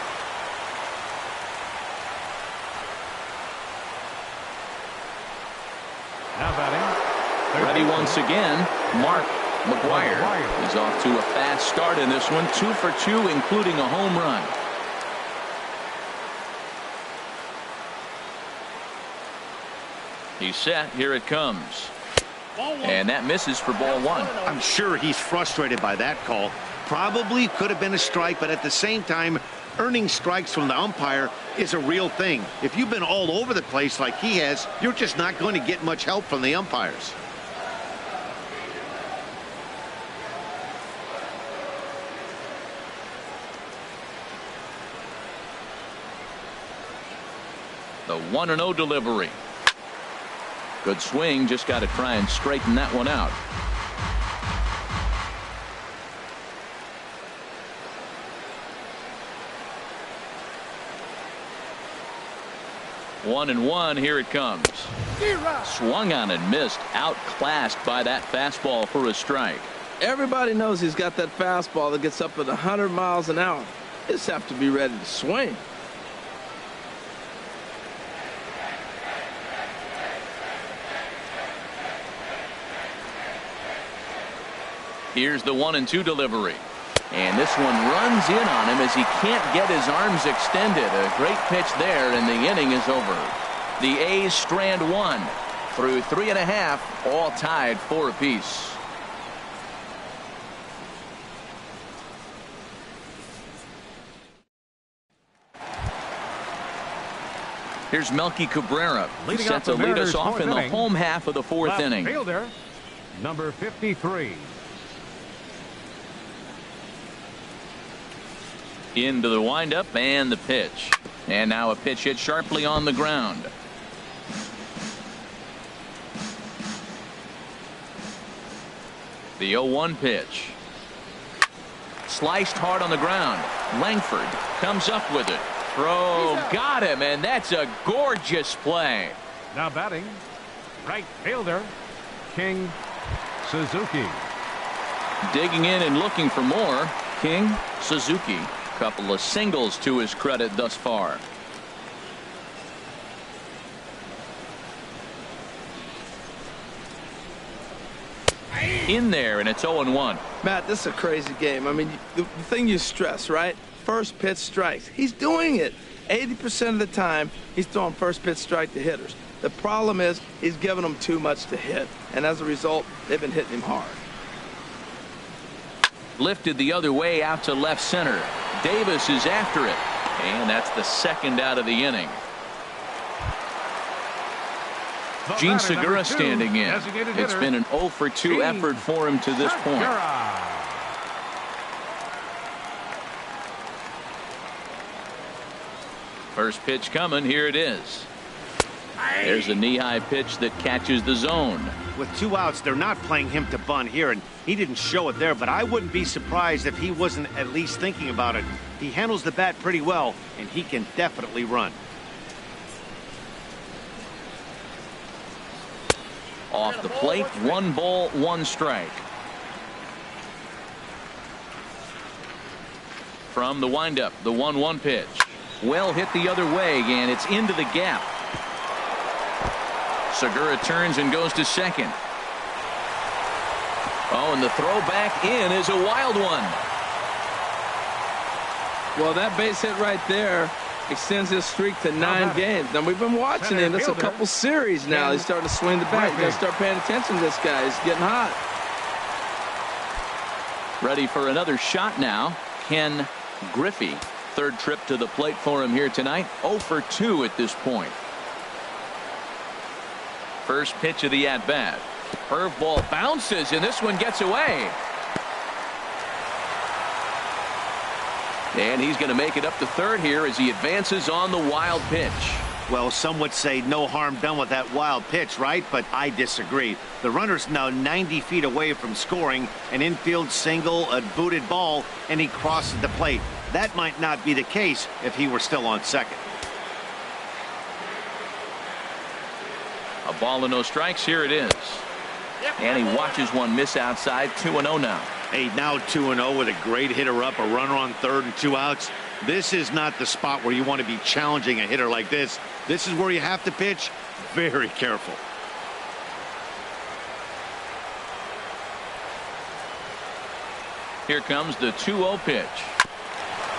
Now batting. Ready once again, Mark McGwire is off to a fast start in this one. 2 for 2, including a home run. He's set. Here it comes. And that misses for ball one. I'm sure he's frustrated by that call. Probably could have been a strike, but at the same time, earning strikes from the umpire is a real thing. If you've been all over the place like he has, you're just not going to get much help from the umpires. The 1-0 delivery. Good swing, just got to try and straighten that one out. One and one, here it comes. Swung on and missed, outclassed by that fastball for a strike. Everybody knows he's got that fastball that gets up at 100 miles an hour. He just have to be ready to swing. Here's the 1-2 delivery. And this one runs in on him as he can't get his arms extended. A great pitch there, and the inning is over. The A's strand one through 3.5, all tied 4 apiece. Here's Melky Cabrera, set to lead us off in the home half of the 4th inning. Fielder, number 53. Into the windup and the pitch. And now a pitch hit sharply on the ground. The 0-1 pitch. Sliced hard on the ground. Langford comes up with it. Throw got him, and that's a gorgeous play. Now batting, right fielder, King Suzuki. Digging in and looking for more, King Suzuki. Couple of singles to his credit thus far. In there, and it's 0-1. Matt, this is a crazy game. I mean, the thing you stress, right? First pitch strikes. He's doing it 80% of the time. He's throwing first pitch strike to hitters. The problem is he's giving them too much to hit, and as a result, they've been hitting him hard. Lifted the other way out to left center. Davis is after it, and that's the second out of the inning. Gene Segura standing in. It's been an 0 for 2 effort for him to this point. First pitch coming. Here it is. There's a knee-high pitch that catches the zone. With 2 outs, they're not playing him to bunt here, and he didn't show it there, but I wouldn't be surprised if he wasn't at least thinking about it. He handles the bat pretty well, and he can definitely run. Off the plate, 1 ball, 1 strike. From the windup, the 1-1 pitch. Well hit the other way, and it's into the gap. Segura turns and goes to second. Oh, and the throw back in is a wild one. Well, that base hit right there extends his streak to 9 games. Now, we've been watching him. That's a couple series now. He's starting to swing the bat. You got to start paying attention to this guy. He's getting hot. Ready for another shot now. Ken Griffey. 3rd trip to the plate for him here tonight. 0 for 2 at this point. First pitch of the at-bat. Curveball bounces, and this one gets away. And he's going to make it up to 3rd here as he advances on the wild pitch. Well, some would say no harm done with that wild pitch, right? But I disagree. The runner's now 90 feet away from scoring, an infield single, a booted ball, and he crosses the plate. That might not be the case if he were still on second. A ball and no strikes. Here it is. And he watches one miss outside. 2-0 now. Hey, now 2-0 with a great hitter up, a runner on 3rd and 2 outs. This is not the spot where you want to be challenging a hitter like this. This is where you have to pitch very careful. Here comes the 2-0 pitch.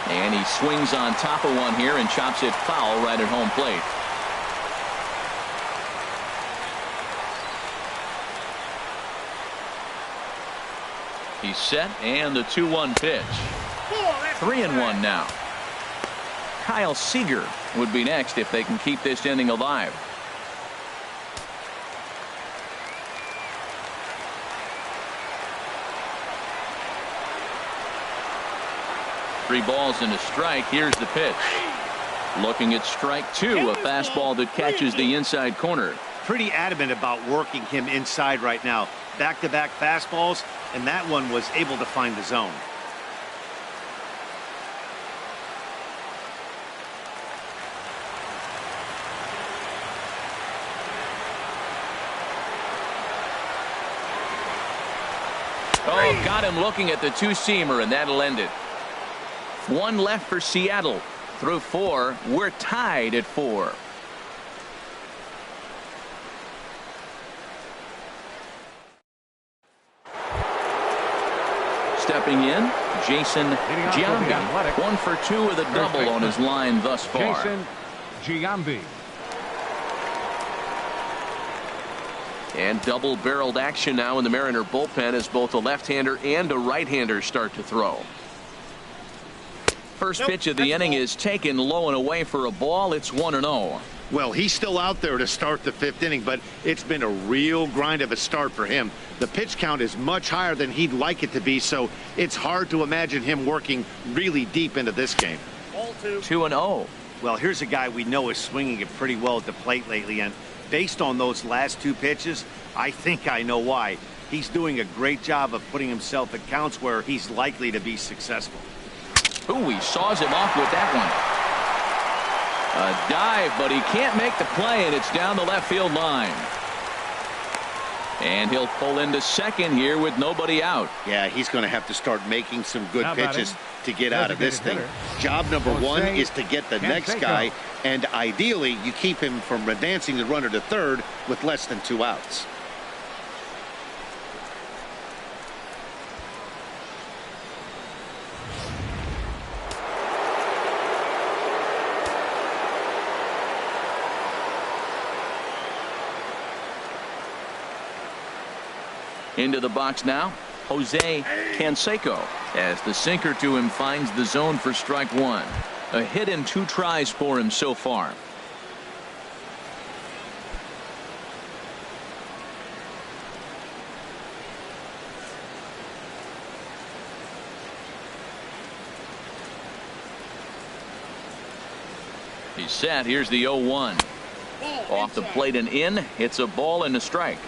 And he swings on top of one here and chops it foul right at home plate. He's set, and the 2-1 pitch. 3-1 now. Kyle Seeger would be next if they can keep this inning alive. Three balls and a strike. Here's the pitch. Looking at strike 2, a fastball that catches the inside corner. Pretty adamant about working him inside right now. Back-to-back fastballs, and that one was able to find the zone. Oh, got him looking at the 2-seamer, and that'll end it. 1 left for Seattle. Through 4, we're tied at 4. Stepping in, Jason Giambi. 1 for 2 with a double on his line thus far. Jason Giambi. And double-barreled action now in the Mariner bullpen as both a left-hander and a right-hander start to throw. First pitch of the inning is taken low and away for a ball. It's 1-0. Well, he's still out there to start the 5th inning, but it's been a real grind of a start for him. The pitch count is much higher than he'd like it to be, so it's hard to imagine him working really deep into this game. 2-0. Well, here's a guy we know is swinging it pretty well at the plate lately, and based on those last 2 pitches, I think I know why. He's doing a great job of putting himself at counts where he's likely to be successful. Ooh, he saws him off with that one. A dive, but he can't make the play, and it's down the left field line. And he'll pull into second here with nobody out. Yeah, he's going to have to start making some good pitches to get out of this thing. Job number 1 is to get the next guy, and ideally you keep him from advancing the runner to 3rd with less than 2 outs. Into the box now, Jose Canseco, as the sinker to him finds the zone for strike 1. A hit in 2 tries for him so far. He's set. Here's the 0-1. Off the plate and in. It's a ball and a strike.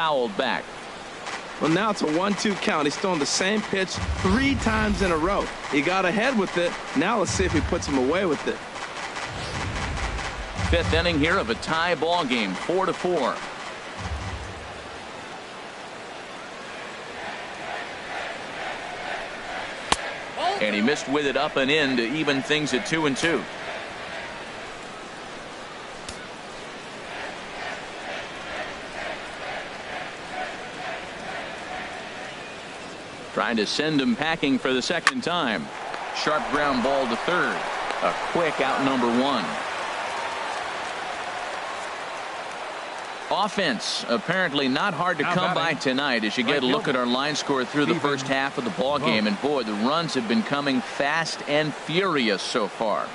fouled back. Well, now it's a 1-2 count. He's throwing the same pitch 3 times in a row. He got ahead with it. Now let's see if he puts him away with it. 5th inning here of a tie ball game, 4-4. And he missed with it up and in to even things at 2-2. Trying to send him packing for the 2nd time. Sharp ground ball to 3rd. A quick out number 1. Offense apparently not hard to come by tonight as you get a look at our line score through the first half of the ball game. And boy, the runs have been coming fast and furious so far.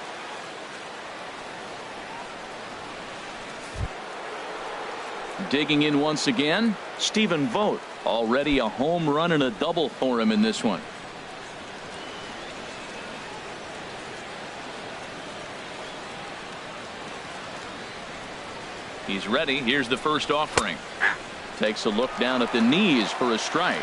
Digging in once again, Stephen Vogt. Already a home run and a double for him in this one. He's ready. Here's the first offering. Takes a look down at the knees for a strike.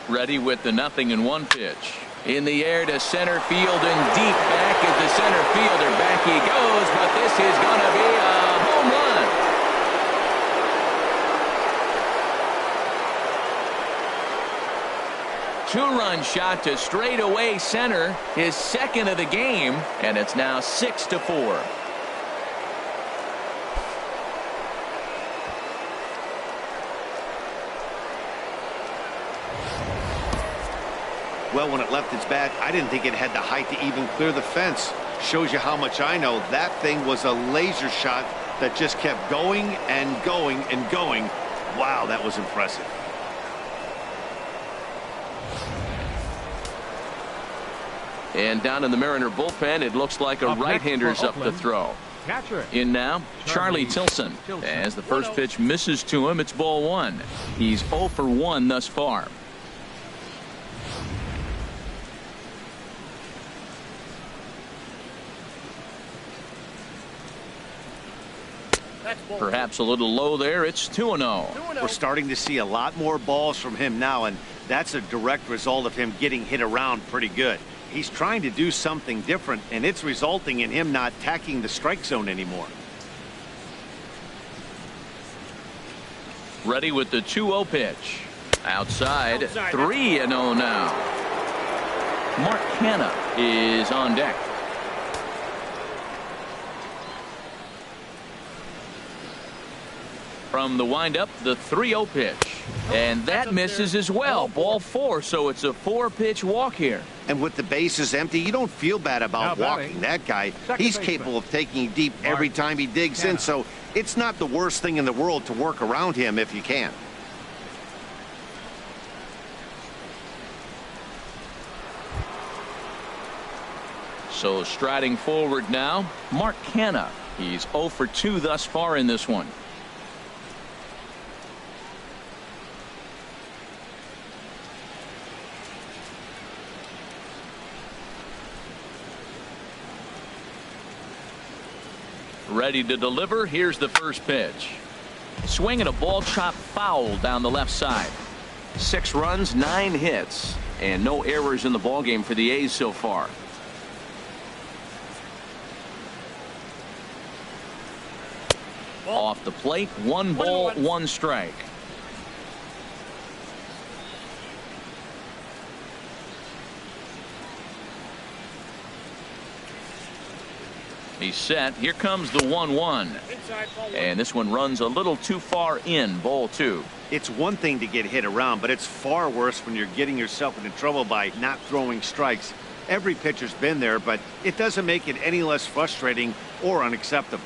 Ready with the 0-1 pitch. In the air to center field and deep back is the center fielder. Back he goes, but this is going to be a home run. 2-run shot to straightaway center, his 2nd of the game, and it's now 6-4. Well, when it left its bat, I didn't think it had the height to even clear the fence. Shows you how much I know. That thing was a laser shot that just kept going and going and going. Wow, that was impressive. And down in the Mariner bullpen, it looks like a right-hander's up to throw. In now, Charlie Tilson. As the first pitch misses to him, it's ball 1. He's 0 for 1 thus far. Perhaps a little low there. It's 2-0. We're starting to see a lot more balls from him now, and that's a direct result of him getting hit around pretty good. He's trying to do something different, and it's resulting in him not attacking the strike zone anymore. Ready with the 2-0 pitch. Outside, 3-0 now. Mark Canna is on deck. From the windup, the 3-0 pitch. And that misses as well. Ball 4, so it's a 4-pitch walk here. And with the bases empty, you don't feel bad about walking that guy. He's capable of taking deep every time he digs in, so it's not the worst thing in the world to work around him if you can. So striding forward now, Mark Canna. He's 0 for 2 thus far in this one. Ready to deliver. Here's the first pitch. Swing and a ball chopped foul down the left side. 6 runs, 9 hits, and no errors in the ballgame for the A's so far. Off the plate, 1 ball, 1 strike. He's set. Here comes the 1-1. And this one runs a little too far in. Ball 2. It's one thing to get hit around, but it's far worse when you're getting yourself into trouble by not throwing strikes. Every pitcher's been there, but it doesn't make it any less frustrating or unacceptable.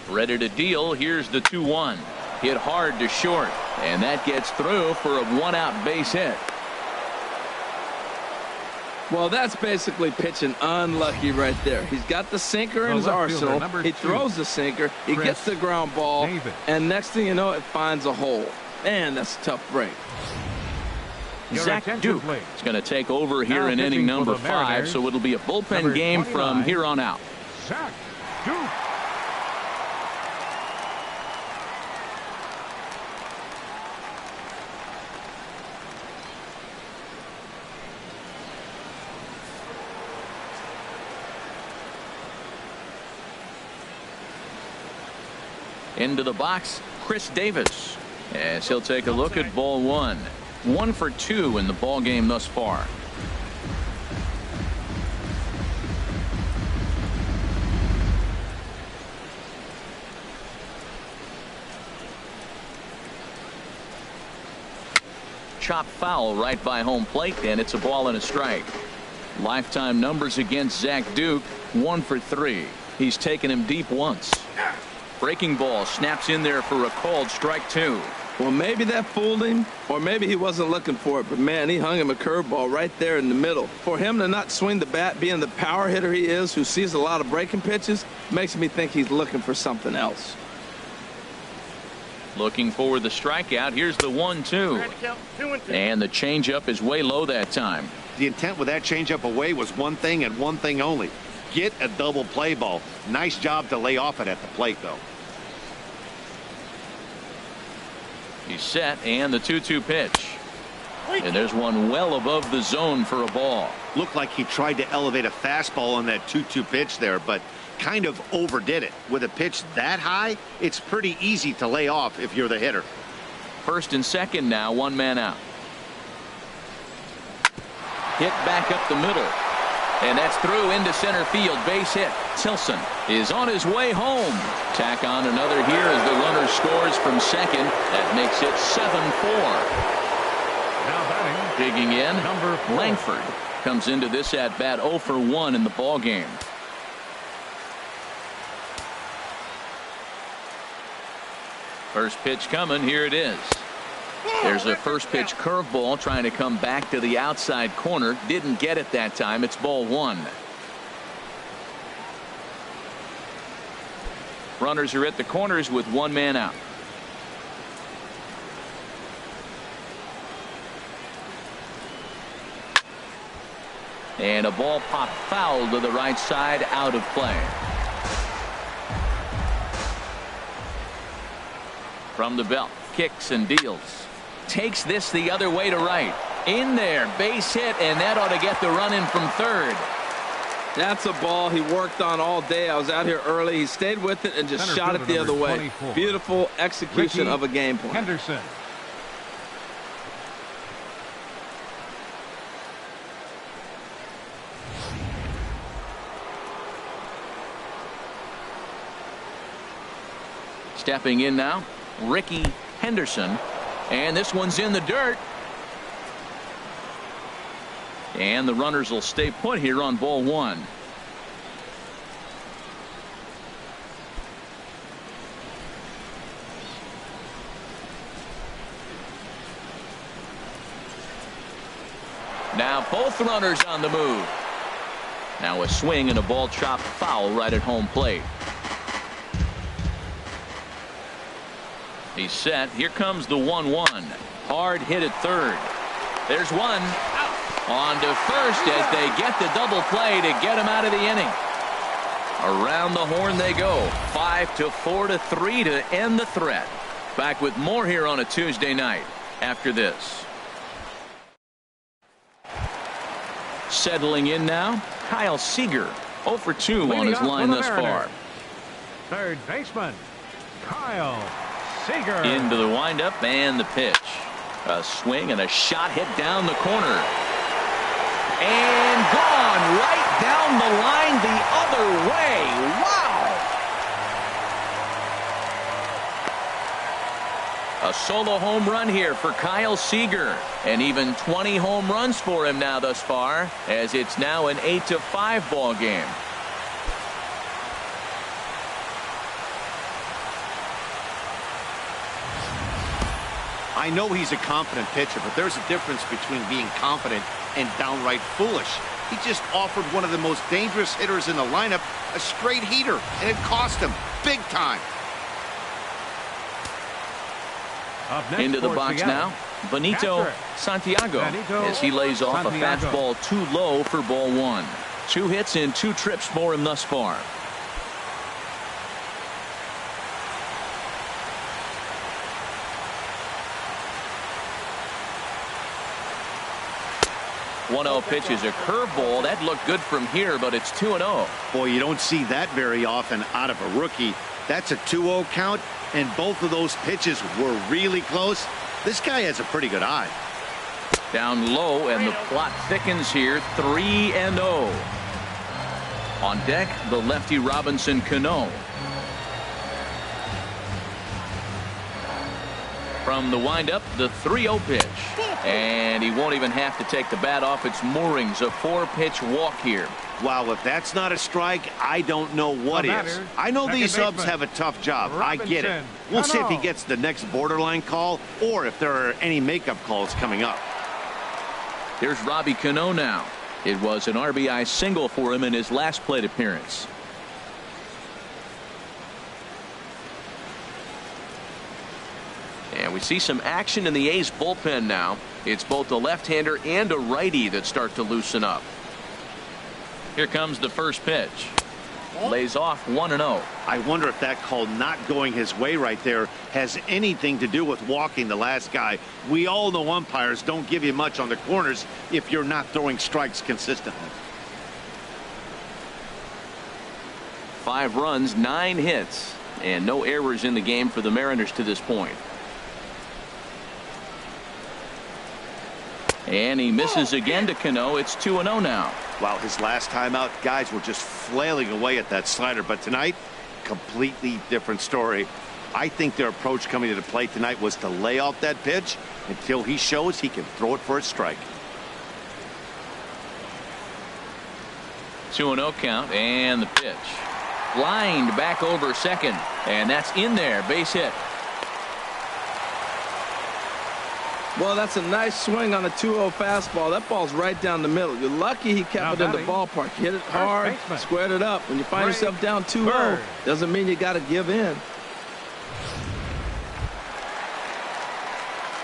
Ready to deal. Here's the 2-1. Hit hard to short, and that gets through for a 1-out base hit. Well, that's basically pitching unlucky right there. He's got the sinker in his arsenal. He throws the sinker. He gets the ground ball. And next thing you know, it finds a hole. Man, that's a tough break. Zach Duke is going to take over here in inning number 5, so it'll be a bullpen game from here on out. Zach Duke. Into the box, Chris Davis, as he'll take a look at ball 1. 1 for 2 in the ball game thus far. Chop foul right by home plate, and it's a ball and a strike. Lifetime numbers against Zach Duke, 1 for 3. He's taken him deep once. Breaking ball snaps in there for a called strike 2. Well, maybe that fooled him, or maybe he wasn't looking for it, but man, he hung him a curveball right there in the middle. For him to not swing the bat, being the power hitter he is, who sees a lot of breaking pitches, makes me think he's looking for something else. Looking for the strikeout. Here's the 1-2. And the changeup is way low that time. The intent with that changeup away was one thing and one thing only. Get a double play ball. Nice job to lay off it at the plate, though. He's set, and the 2-2 pitch. And there's one well above the zone for a ball. Looked like he tried to elevate a fastball on that 2-2 pitch there, but kind of overdid it. With a pitch that high, it's pretty easy to lay off if you're the hitter. First and second now, 1 man out. Hit back up the middle. And that's through into center field. Base hit. Tilson is on his way home. Tack on another here as the runner scores from second. That makes it 7-4. Now batting. Digging in, Number 4. Langford comes into this at bat 0 for 1 in the ball game. First pitch coming. Here it is. There's a first pitch curveball trying to come back to the outside corner. Didn't get it that time. It's ball 1. Runners are at the corners with 1 man out. And a ball popped foul to the right side, out of play. From the belt, kicks and deals. Takes this the other way to right. In there, base hit, and that ought to get the run in from third. That's a ball he worked on all day. I was out here early. He stayed with it and just shot it the other way. 24. Beautiful execution of a game plan. Henderson. Stepping in now, Ricky Henderson. And this one's in the dirt. And the runners will stay put here on ball 1. Now both runners on the move. Now a swing and a ball chopped foul right at home plate. He's set. Here comes the 1-1. Hard hit at third. There's one. On to first as they get the double play to get him out of the inning. Around the horn they go. 5-4-3 to end the threat. Back with more here on a Tuesday night after this. Settling in now, Kyle Seeger. 0 for 2 on his line thus far. Third baseman, Kyle Seeger. Into the windup and the pitch. A swing and a shot hit down the corner. And gone right down the line the other way. Wow. A solo home run here for Kyle Seeger. And even 20 home runs for him now thus far, as it's now an 8-5 ball game. I know he's a confident pitcher, but there's a difference between being confident and downright foolish. He just offered one of the most dangerous hitters in the lineup a straight heater, and it cost him big time. Into the box now, Benito Santiago, as he lays off a fastball too low for ball one. 2 hits in 2 trips for him thus far. One-0 pitch is a curveball. That looked good from here, but it's 2-0. Boy, you don't see that very often out of a rookie. That's a 2-0 count, and both of those pitches were really close. This guy has a pretty good eye. Down low, and the plot thickens here. 3-0. On deck, the lefty Robinson Cano. From the windup, the 3-0 pitch. And he won't even have to take the bat off its moorings. A 4-pitch walk here. Wow, if that's not a strike, I don't know what is. I know these subs have a tough job. I get it. We'll see if he gets the next borderline call or if there are any makeup calls coming up. Here's Robbie Cano now. It was an RBI single for him in his last plate appearance. And we see some action in the A's bullpen now. It's both a left-hander and a righty that start to loosen up. Here comes the first pitch. Lays off 1-0. I wonder if that call not going his way right there has anything to do with walking the last guy. We all know umpires don't give you much on the corners if you're not throwing strikes consistently. 5 runs, 9 hits, and no errors in the game for the Mariners to this point. And he misses again to Cano. It's 2-0 now. Wow, his last time out, guys were just flailing away at that slider. But tonight, completely different story. I think their approach coming to the plate tonight was to lay off that pitch until he shows he can throw it for a strike. 2-0 count, and the pitch. Lined back over second, and that's in there. Base hit. Well, that's a nice swing on a 2-0 fastball. That ball's right down the middle. You're lucky he kept it in the ballpark. Hit it hard, squared it up. When you find yourself down 2-0, doesn't mean you got to give in.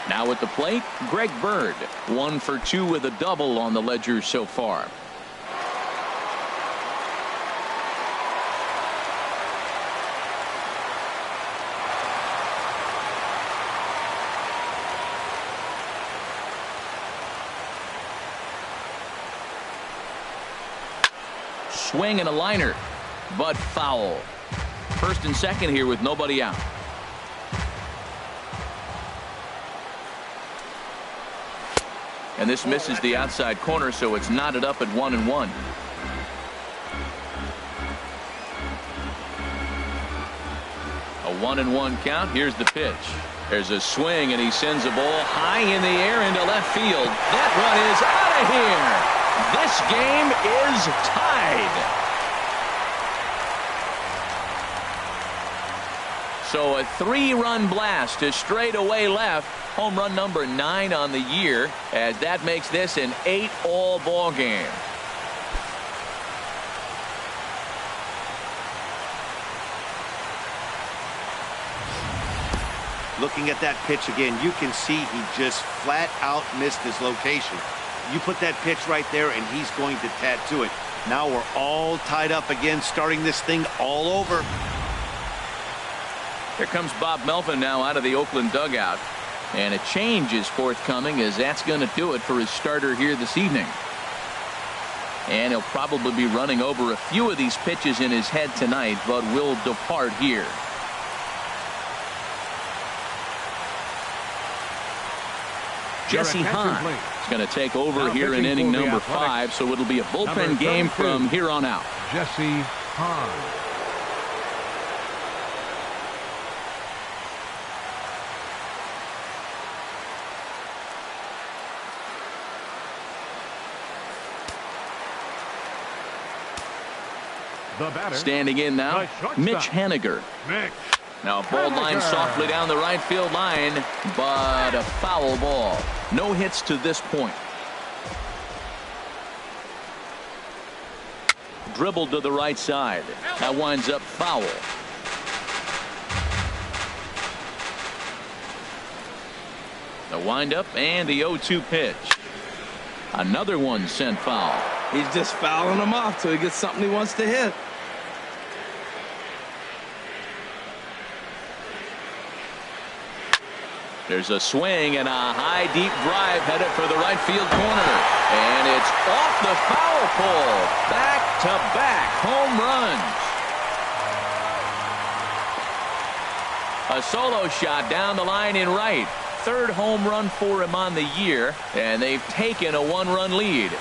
Now at the plate, Greg Byrd. 1 for 2 with a double on the ledger so far. Swing and a liner, but foul. First and second here with nobody out. And this misses the outside corner, so it's knotted up at 1-1. A 1-1 count. Here's the pitch. There's a swing, and he sends a ball high in the air into left field. That run is out of here. This game is tied. So a 3-run blast to straightaway left. Home run number 9 on the year, as that makes this an 8-all ball game. Looking at that pitch again, you can see he just flat out missed his location. You put that pitch right there, and he's going to tattoo it. Now we're all tied up again, starting this thing all over. Here comes Bob Melvin now out of the Oakland dugout. And a change is forthcoming, as that's going to do it for his starter here this evening. And he'll probably be running over a few of these pitches in his head tonight, but will depart here. Jesse Hahn is going to take over here in inning number 5, so it'll be a bullpen game from here on out. Jesse Hahn. Standing in now, Mitch Henniger. Now a ball line softly down the right field line, but a foul ball. No hits to this point. dribbled to the right side. That winds up foul. The windup and the 0-2 pitch. Another one sent foul. He's just fouling him off till he gets something he wants to hit. There's a swing and a high deep drive headed for the right field corner. And it's off the foul pole. Back-to-back home runs. A solo shot down the line in right. Third home run for him on the year, and they've taken a 1-run lead.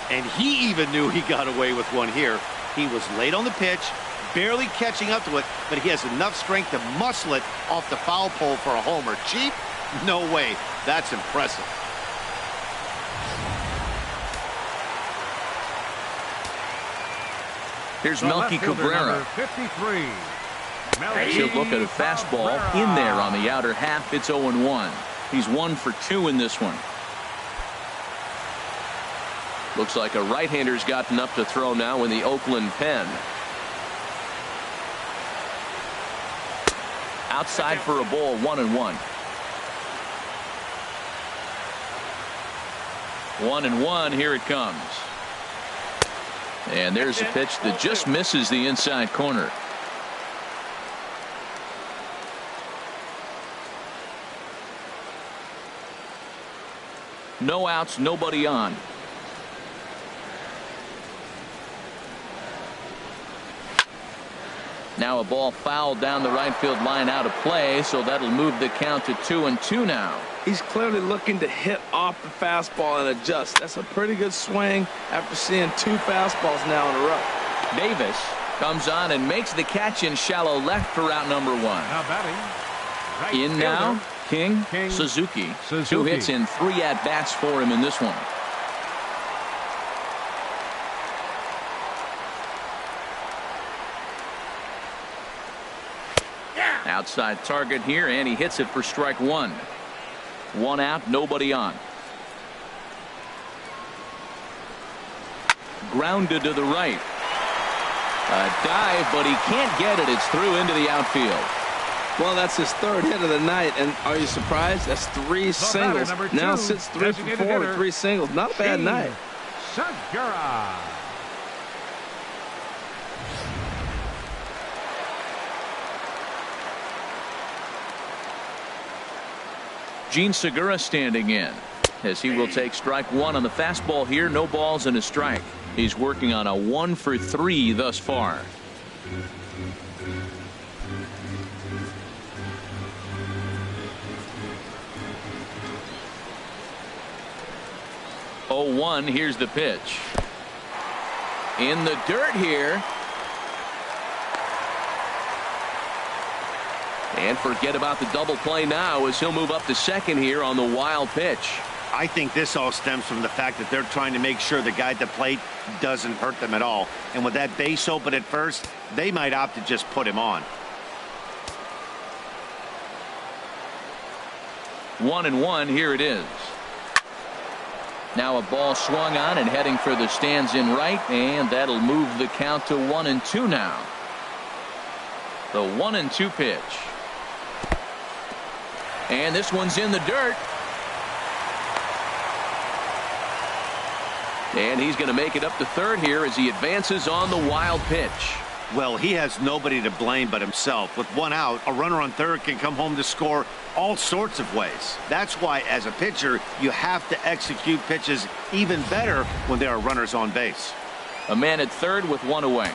And he even knew he got away with one here. He was late on the pitch, barely catching up to it, but he has enough strength to muscle it off the foul pole for a homer. Cheap? No way. That's impressive. Here's Melky Cabrera. 53. She'll look at a fastball in there on the outer half. It's 0-1. He's 1 for 2 in this one. Looks like a right-hander's gotten up to throw now in the Oakland pen. Outside for a ball, 1-1. 1-1. Here it comes. And there's a pitch that just misses the inside corner. No outs, nobody on. Now a ball fouled down the right field line out of play, so that'll move the count to 2-2 now. He's clearly looking to hit off the fastball and adjust. That's a pretty good swing after seeing 2 fastballs now in a row. Davis comes on and makes the catch in shallow left for out number 1. Now batting. Right In fielder. now, King Suzuki. 2 hits in 3 at-bats for him in this one. Outside target here, and he hits it for strike 1. 1 out, nobody on. Grounded to the right. A dive, but he can't get it. It's through into the outfield. Well, that's his 3rd hit of the night, and are you surprised? That's 3 singles. Now sits 3 for 4 with 3 singles. Not a bad night. Segura. Gene Segura standing in, as he will take strike 1 on the fastball here. No balls and a strike. He's working on a 1 for 3 thus far. Oh, 1. Here's the pitch. In the dirt here. And forget about the double play now as he'll move up to second here on the wild pitch. I think this all stems from the fact that they're trying to make sure the guy at the plate doesn't hurt them at all. And with that base open at first, they might opt to just put him on. 1-1. Here it is. Now a ball swung on and heading for the stands in right, and that'll move the count to 1-2 now. The 1-2 pitch. And this one's in the dirt. And he's going to make it up to third here as he advances on the wild pitch. Well, he has nobody to blame but himself. With 1 out, a runner on third can come home to score all sorts of ways. That's why, as a pitcher, you have to execute pitches even better when there are runners on base. A man at third with 1 away.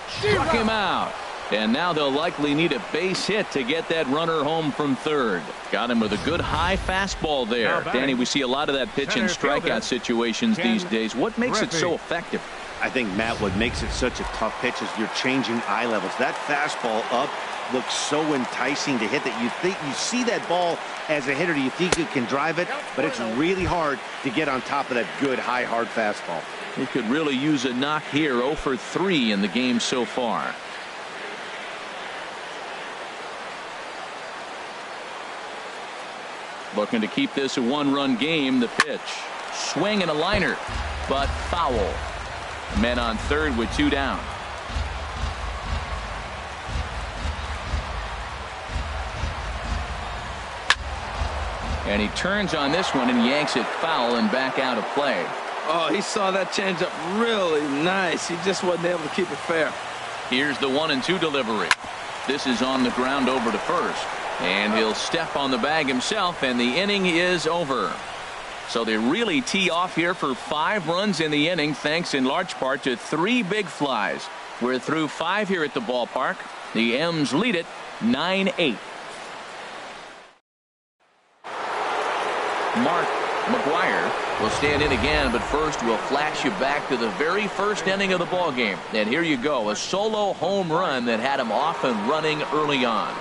Struck him out. And now they'll likely need a base hit to get that runner home from third. Got him with a good high fastball there. Danny, we see a lot of that pitch in strikeout situations these days. What makes it so effective? I think, Matt, what makes it such a tough pitch is you're changing eye levels. That fastball up looks so enticing to hit that you think you see that ball as a hitter. You think you can drive it, but it's really hard to get on top of that good high hard fastball. He could really use a knock here. 0 for 3 in the game so far. Looking to keep this a one-run game. The pitch. Swing and a liner, but foul. Men on third with 2 down. And he turns on this one and yanks it foul and back out of play. Oh, he saw that changeup really nice. He just wasn't able to keep it fair. Here's the 1-2 delivery. This is on the ground over to first. And he'll step on the bag himself, and the inning is over. So they really tee off here for 5 runs in the inning, thanks in large part to 3 big flies. We're through 5 here at the ballpark. The M's lead it 9-8. Mark McGwire will stand in again, but first we'll flash you back to the very first inning of the ball game. And here you go, a solo home run that had him off and running early on.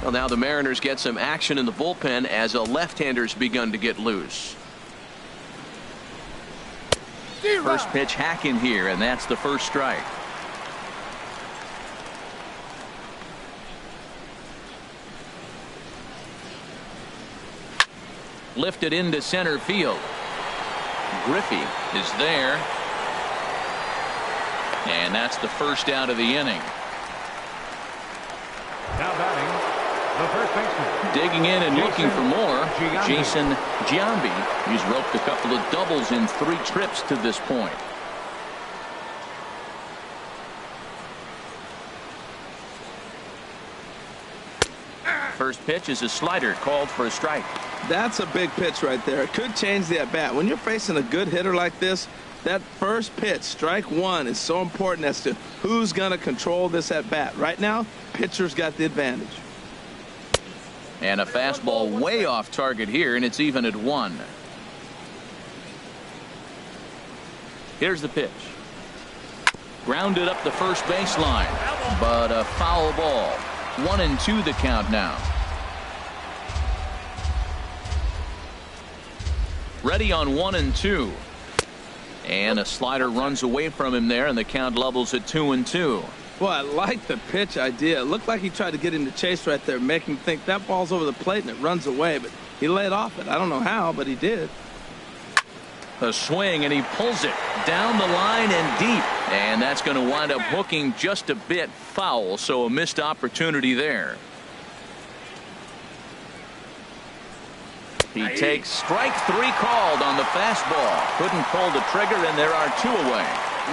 Well, now the Mariners get some action in the bullpen as a left-hander's begun to get loose. First pitch hack in here, and that's the first strike. Lifted into center field. Griffey is there. And that's the first out of the inning. Now batting, the first baseman. Digging in and looking for more, Giambi. He's roped a couple of doubles in 3 trips to this point. First pitch is a slider called for a strike. That's a big pitch right there. It could change the at bat. When you're facing a good hitter like this, that first pitch, strike 1, is so important as to who's going to control this at bat. Right now, pitcher's got the advantage. And a fastball way off target here, and it's even at 1. Here's the pitch. Grounded up the first baseline, but a foul ball. 1-2 the count now. Ready on 1-2. And a slider runs away from him there, and the count levels at 2-2. Well, I like the pitch idea. It looked like he tried to get him to chase right there, make him think that ball's over the plate and it runs away, but he laid off it. I don't know how, but he did. A swing, and he pulls it down the line and deep, and that's going to wind up hooking just a bit foul, so a missed opportunity there. He takes strike 3 called on the fastball. Couldn't pull the trigger, and there are 2 away.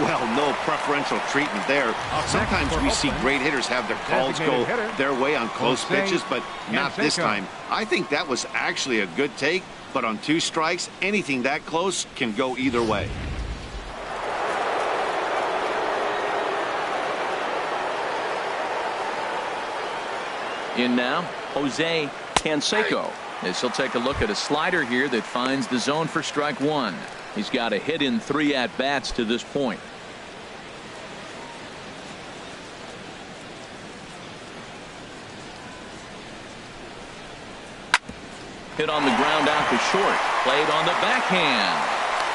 Well, no preferential treatment there. Sometimes we see great hitters have their calls go their way on close pitches, but not this time. I think that was actually a good take, but on 2 strikes, anything that close can go either way. In now, Jose Canseco. As he'll take a look at a slider here that finds the zone for strike 1. He's got a hit in 3 at-bats to this point. Hit on the ground out to short. Played on the backhand.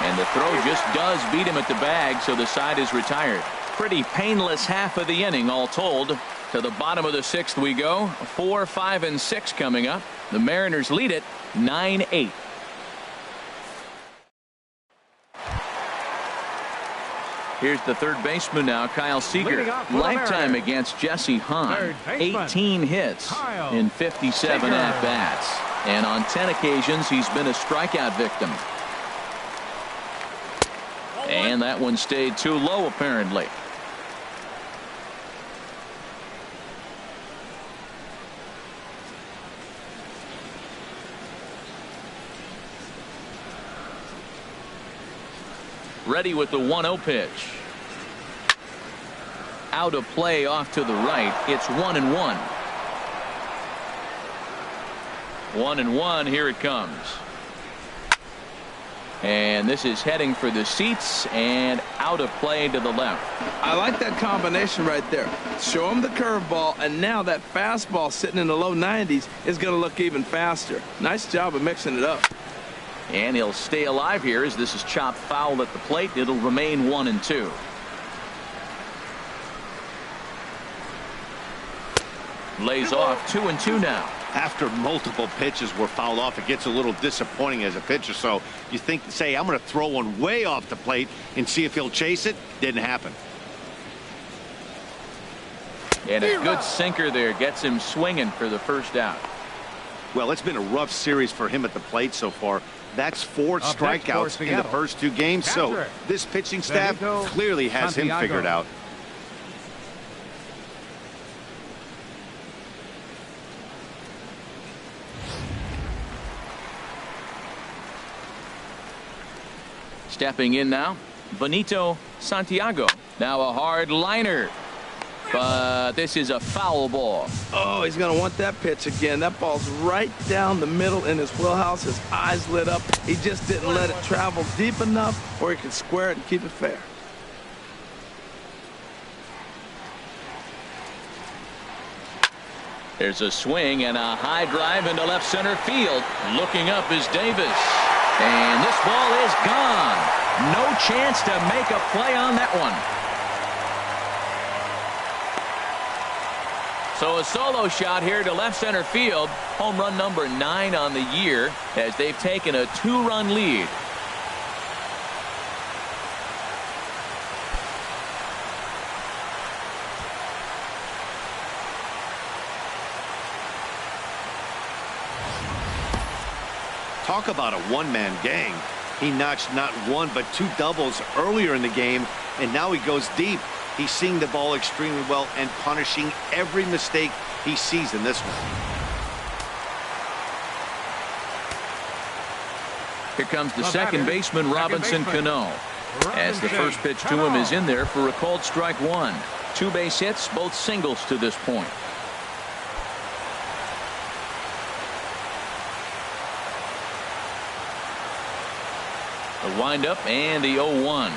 And the throw just does beat him at the bag, so the side is retired. Pretty painless half of the inning all told. To the bottom of the 6th we go. 4, 5, and 6 coming up. The Mariners lead it 9-8. Here's the third baseman now, Kyle Seeger. Lifetime against Jesse Hahn. 18 hits in 57 at-bats. And on 10 occasions, he's been a strikeout victim. And that one stayed too low, apparently. Ready with the 1-0 pitch. Out of play off to the right. It's 1-1. 1-1. Here it comes. And this is heading for the seats and out of play to the left. I like that combination right there. Show him the curveball, and now that fastball sitting in the low 90s is going to look even faster. Nice job of mixing it up. And he'll stay alive here as this is chopped foul at the plate. It'll remain 1-2. Lays off 2-2 now. After multiple pitches were fouled off, it gets a little disappointing as a pitcher. So you think, say, I'm going to throw one way off the plate and see if he'll chase it. Didn't happen. And a good sinker there gets him swinging for the first out. Well, it's been a rough series for him at the plate so far. That's 4 strikeouts in the first 2 games. So this pitching staff clearly has him figured out. Stepping in now, Bonito Santiago. Now a hard liner. But this is a foul ball. Oh, he's going to want that pitch again. That ball's right down the middle in his wheelhouse. His eyes lit up. He just didn't let it travel deep enough, or he could square it and keep it fair. There's a swing and a high drive into left center field. Looking up is Davis. And this ball is gone. No chance to make a play on that one. So a solo shot here to left center field. Home run number 9 on the year as they've taken a 2-run lead. Talk about a one-man gang. He notched not 1 but 2 doubles earlier in the game, and now he goes deep. He's seeing the ball extremely well and punishing every mistake he sees in this one. Here comes the second baseman, Robinson Cano. As the first pitch to him is in there for a called strike 1. 2 base hits, both singles to this point. The windup and the 0-1.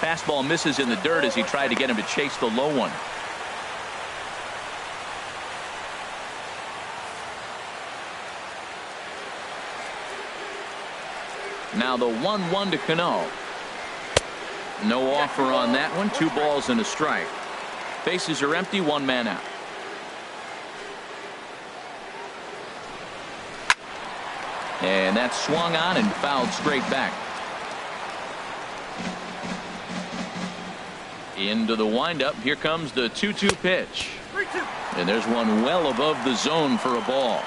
Fastball misses in the dirt as he tried to get him to chase the low one. Now the 1-1 to Cano. No offer on that one. 2 balls and a strike. Bases are empty. 1 man out. And that's swung on and fouled straight back. Into the windup. Here comes the 2-2 pitch. And there's one well above the zone for a ball.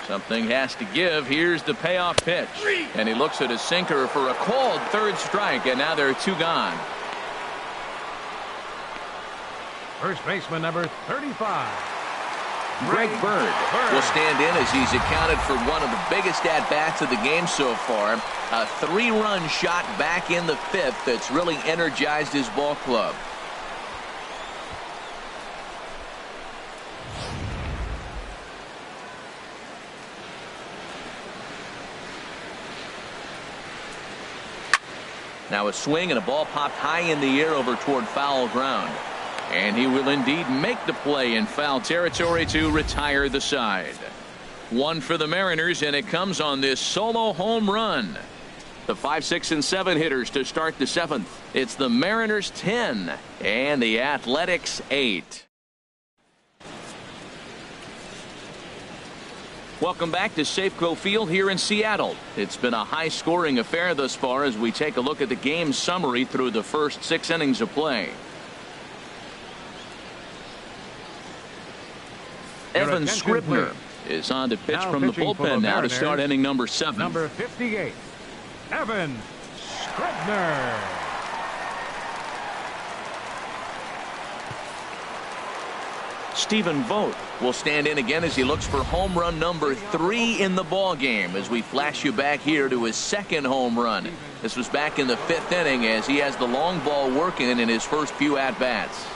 Something has to give. Here's the payoff pitch. And he looks at a sinker for a called 3rd strike. And now there are 2 gone. First baseman number 35. Greg Byrd will stand in as he's accounted for one of the biggest at-bats of the game so far. A 3-run shot back in the 5th that's really energized his ball club. Now a swing and a ball popped high in the air over toward foul ground. And he will indeed make the play in foul territory to retire the side. 1 for the Mariners, and it comes on this solo home run. The 5, 6, and 7 hitters to start the 7th. It's the Mariners 10 and the Athletics 8. Welcome back to Safeco Field here in Seattle. It's been a high-scoring affair thus far as we take a look at the game summary through the first 6 innings of play. Evan Strutner is on to pitch from the bullpen now to start inning number 7. Number 58, Evan Strutner. Stephen Vogt will stand in again as he looks for home run number 3 in the ball game as we flash you back here to his 2nd home run. This was back in the 5th inning as he has the long ball working in his first few at-bats.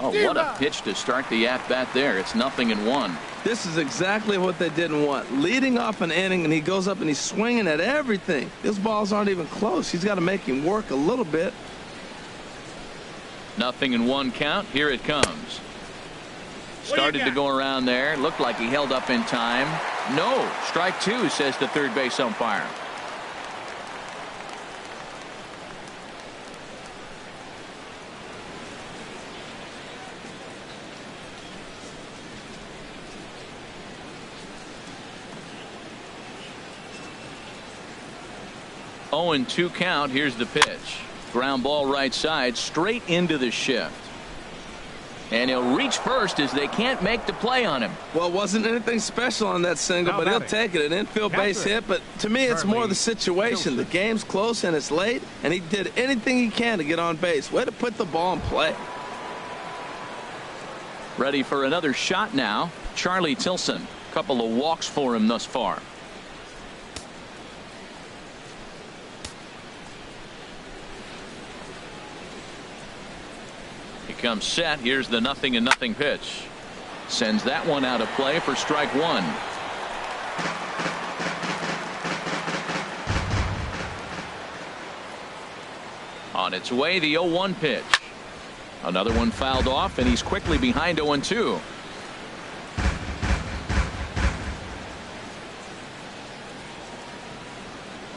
Oh, what a pitch to start the at-bat there. It's 0-1. This is exactly what they didn't want. Leading off an inning, and he goes up and he's swinging at everything. Those balls aren't even close. He's got to make him work a little bit. 0-1 count. Here it comes. Started to go around there. Looked like he held up in time. No. Strike two, says the third base umpire. Oh, and 2 count. Here's the pitch. Ground ball right side, straight into the shift. And he'll reach first as they can't make the play on him. Well, it wasn't anything special on that single, but he'll take it. An infield base hit, but to me, it's more the situation. The game's close and it's late, and he did anything he can to get on base. Way to put the ball in play. Ready for another shot now. Charlie Tilson. Couple of walks for him thus far. Comes set. Here's the 0-0 pitch. Sends that one out of play for strike one. On its way, the 0-1 pitch. Another one fouled off, and he's quickly behind 0-2.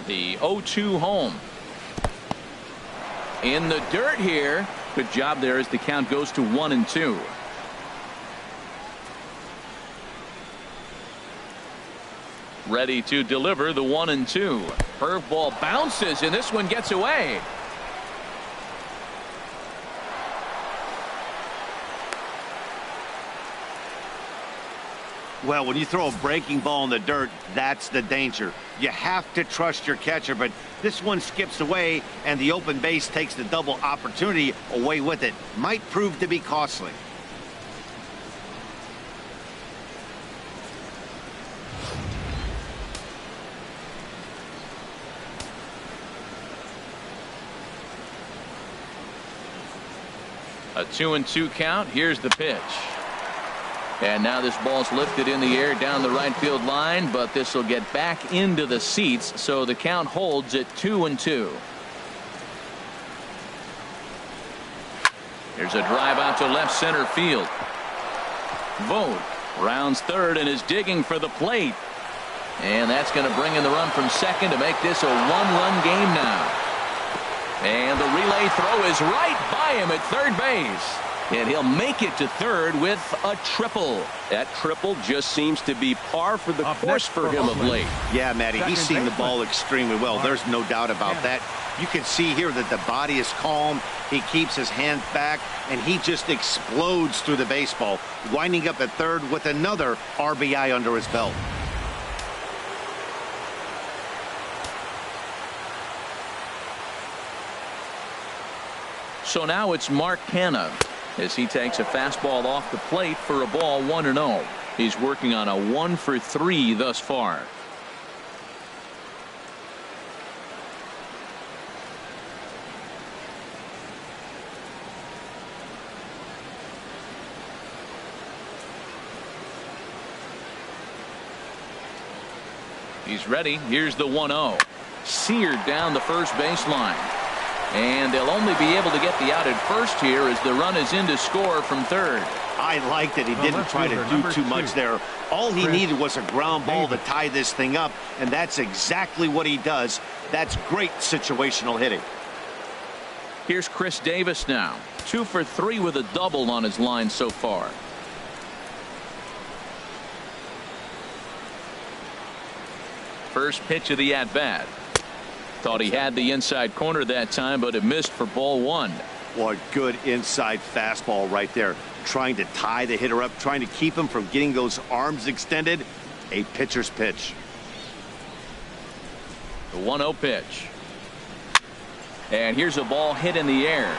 The 0-2 home. In the dirt here. Good job there as the count goes to 1-2. Ready to deliver the 1-2. Curveball bounces, and this one gets away. Well, when you throw a breaking ball in the dirt, that's the danger. You have to trust your catcher, but this one skips away, and the open base takes the double opportunity away with it. Might prove to be costly. A 2-2 count. Here's the pitch. And now this ball's lifted in the air down the right field line, but this will get back into the seats, so the count holds at 2-2. Here's a drive out to left center field. Vogt rounds third and is digging for the plate. And that's going to bring in the run from second to make this a one-run game now. And the relay throw is right by him at third base. And he'll make it to third with a triple. That triple just seems to be par for the course for him of late. Yeah, Matty, he's seen the ball extremely well. There's no doubt about that. You can see here that the body is calm. He keeps his hands back, and he just explodes through the baseball, winding up at third with another RBI under his belt. So now it's Mark Canna as he takes a fastball off the plate for a ball 1-0. He's working on a 1-for-3 thus far. He's ready. Here's the 1-0. Seared down the first baseline. And they'll only be able to get the out at first here as the run is in to score from third. I liked it. He didn't try to do too much there. All he needed was a ground ball to tie this thing up, and that's exactly what he does. That's great situational hitting. Here's Chris Davis now. 2 for 3 with a double on his line so far. First pitch of the at-bat. Thought he had the inside corner that time, but it missed for ball 1. What good inside fastball right there. Trying to tie the hitter up, trying to keep him from getting those arms extended. A pitcher's pitch. The 1-0 pitch. And here's a ball hit in the air.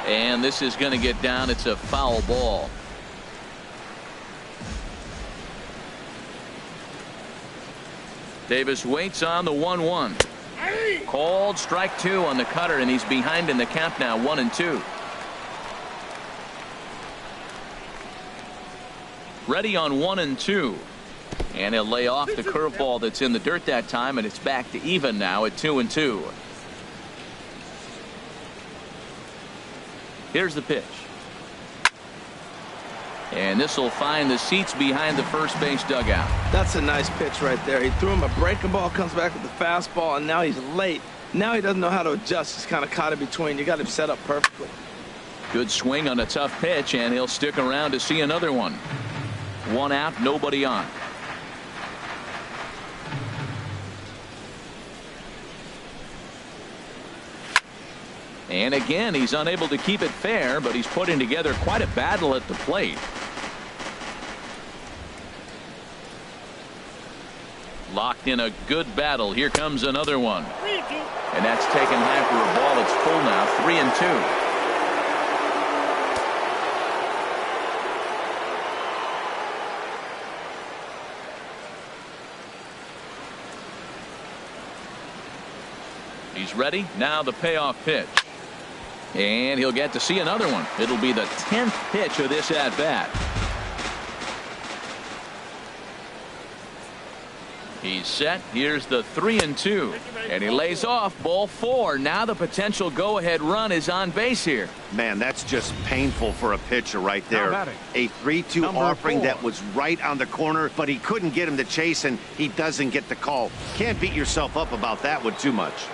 And this is going to get down. It's a foul ball. Davis waits on the 1-1. Called strike 2 on the cutter, and he's behind in the count now, 1-2. Ready on 1-2. And he'll lay off the curveball that's in the dirt that time, and it's back to even now at 2-2. Here's the pitch. And this will find the seats behind the first base dugout. That's a nice pitch right there. He threw him a breaking ball, comes back with the fastball, and now he's late. Now he doesn't know how to adjust. He's kind of caught in between. You got him set up perfectly. Good swing on a tough pitch, and he'll stick around to see another one. 1 out, nobody on. And again, he's unable to keep it fair, but he's putting together quite a battle at the plate. Locked in a good battle. Here comes another one. And that's taken high for a ball. It's full now, 3-2. He's ready. Now the payoff pitch. And he'll get to see another one. It'll be the 10th pitch of this at-bat. He's set. Here's the 3-2. And he lays off ball 4. Now the potential go-ahead run is on base here. Man, that's just painful for a pitcher right there. A 3-2 offering that was right on the corner, but he couldn't get him to chase, and he doesn't get the call. Can't beat yourself up about that one too much.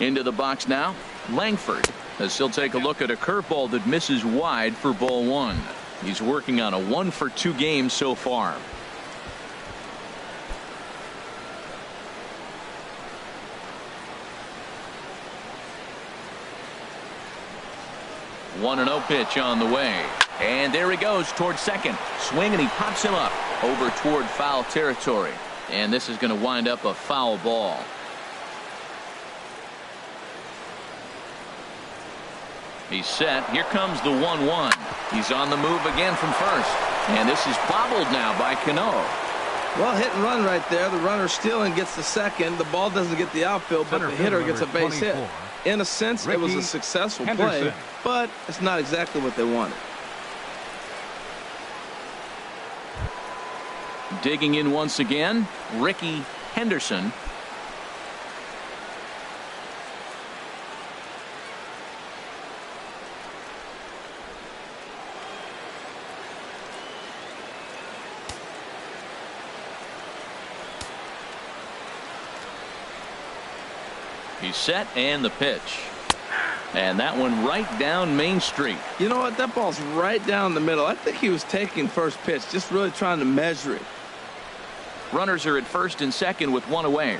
Into the box now, Langford, as he'll take a look at a curveball that misses wide for ball 1. He's working on a 1-for-2 game so far. One 1-0 pitch on the way. And there he goes towards second. Swing, and he pops him up over toward foul territory. And this is going to wind up a foul ball. He's set. Here comes the 1-1. He's on the move again from first. And this is bobbled now by Cano. Well, hit and run right there. The runner stealing gets the second. The ball doesn't get the outfield, but the hitter gets a base hit. In a sense, it was a successful play, but it's not exactly what they wanted. Digging in once again, Ricky Henderson. He's set, and the pitch. And that one right down Main Street. You know what? That ball's right down the middle. I think he was taking first pitch, just really trying to measure it. Runners are at first and second with 1 away.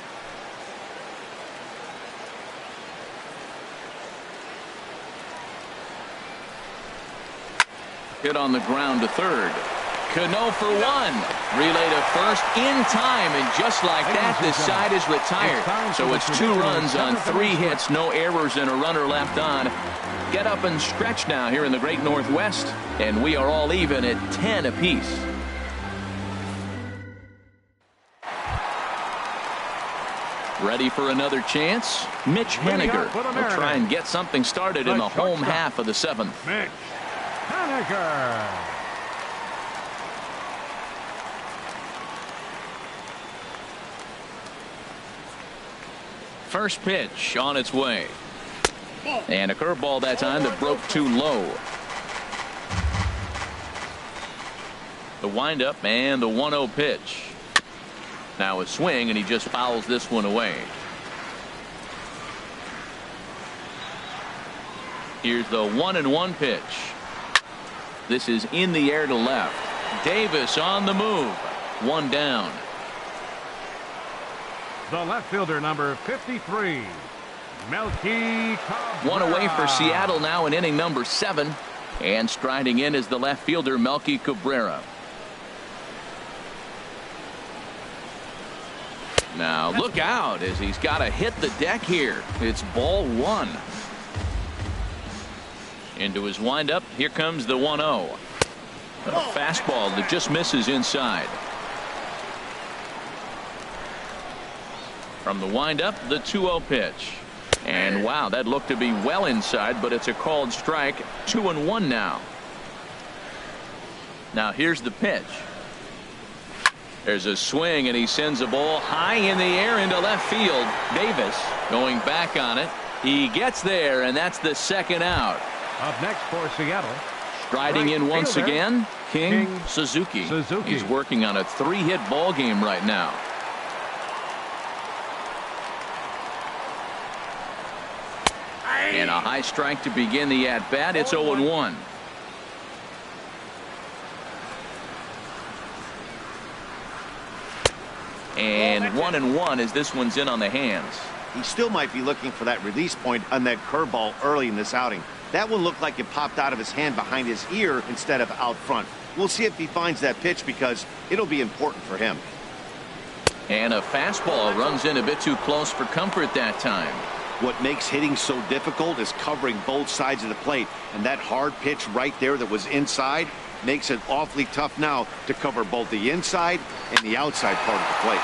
Hit on the ground to third. Cano for 1. Relay to first in time, and just like that, this side is retired. So it's 2 runs on 3 hits, no errors, and a runner left on. Get up and stretch now here in the Great Northwest, and we are all even at 10 apiece. Ready for another chance? Mitch Henniger will try and get something started in the home half of the 7th. Mitch Henniger. First pitch on its way. And a curveball that time that broke too low. The windup and the 1-0 pitch. Now a swing, and he just fouls this one away. Here's the 1-1 pitch. This is in the air to left. Davis on the move. 1 down. The left fielder, number 53, Melky Cabrera. 1 away for Seattle now in inning number 7. And striding in is the left fielder, Melky Cabrera. Now look out, as he's got to hit the deck here. It's ball 1. Into his windup. Here comes the 1-0. A fastball that just misses inside. From the windup, the 2-0 pitch. And wow, that looked to be well inside, but it's a called strike. 2-1 now. Now here's the pitch. There's a swing, and he sends a ball high in the air into left field. Davis going back on it. He gets there, and that's the second out. Up next for Seattle. Striding in once again, King Suzuki. He's working on a 3-hit ball game right now. And a high strike to begin the at-bat. It's 0-1. And 1-1 as this one's in on the hands. He still might be looking for that release point on that curveball early in this outing. That one looked like it popped out of his hand behind his ear instead of out front. We'll see if he finds that pitch because it'll be important for him. And a fastball runs in a bit too close for comfort that time. What makes hitting so difficult is covering both sides of the plate, and that hard pitch right there that was inside makes it awfully tough now to cover both the inside and the outside part of the plate.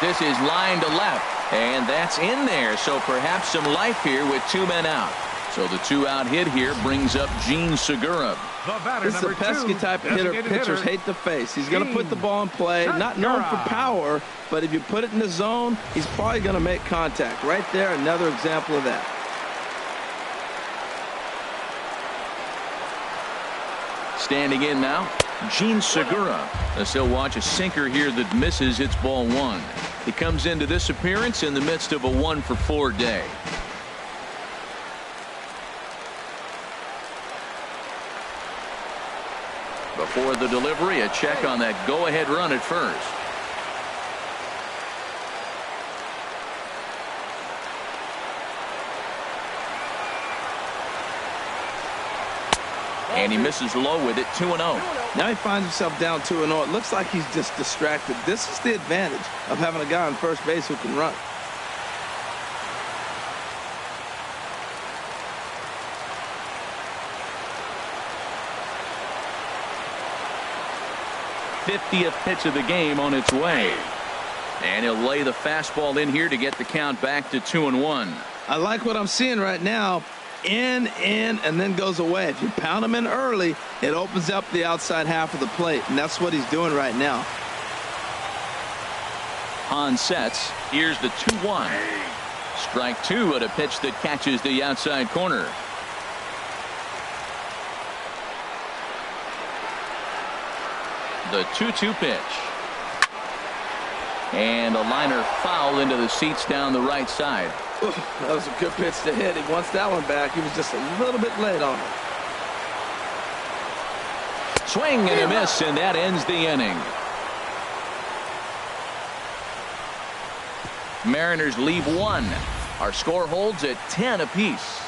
This is line to left, and that's in there, so perhaps some life here with 2 men out. So the 2-out hit here brings up Gene Segura. This is a pesky type of hitter pitchers hate to face. He's going to put the ball in play, not known for power, but if you put it in the zone, he's probably going to make contact. Right there, another example of that. Standing in now, Gene Segura. As he'll watch a sinker here that misses. It's ball 1. He comes into this appearance in the midst of a 1-for-4 day. Before the delivery, a check on that go-ahead run at first. And he misses low with it. 2-0. Now he finds himself down 2-0. It looks like he's just distracted. This is the advantage of having a guy on first base who can run. '50th pitch of the game on its way. And he'll lay the fastball in here to get the count back to 2-1. I like what I'm seeing right now. In, and then goes away. If you pound him in early, it opens up the outside half of the plate, and that's what he's doing right now. Hahn sets. Here's the 2-1. Strike 2 at a pitch that catches the outside corner. The 2-2 pitch. And a liner foul into the seats down the right side. Ooh, that was a good pitch to hit. He wants that one back. He was just a little bit late on it. Swing and a miss, and that ends the inning. Mariners leave 1. Our score holds at 10 apiece.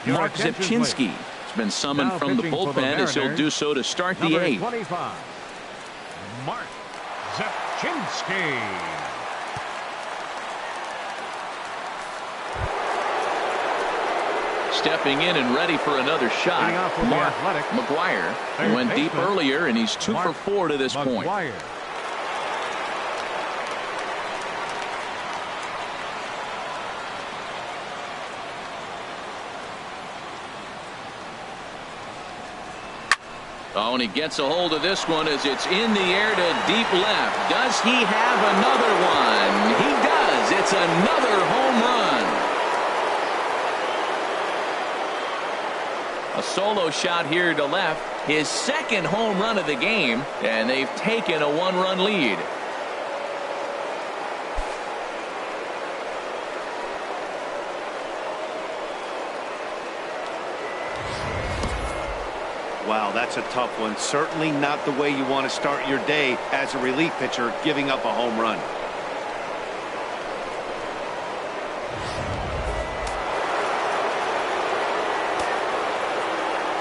Mark Zipchinski has been summoned from the bullpen as he'll do so to start the 8th. 25, Mark Zipchinski. Stepping in and ready for another shot. Mark McGwire. He went deep earlier, and he's 2 for 4 to this point. Oh, and he gets a hold of this one as it's in the air to deep left. Does he have another one? He does. It's another home run. A solo shot here to left. His second home run of the game, and they've taken a 1-run lead. Wow, that's a tough one. Certainly not the way you want to start your day as a relief pitcher, giving up a home run.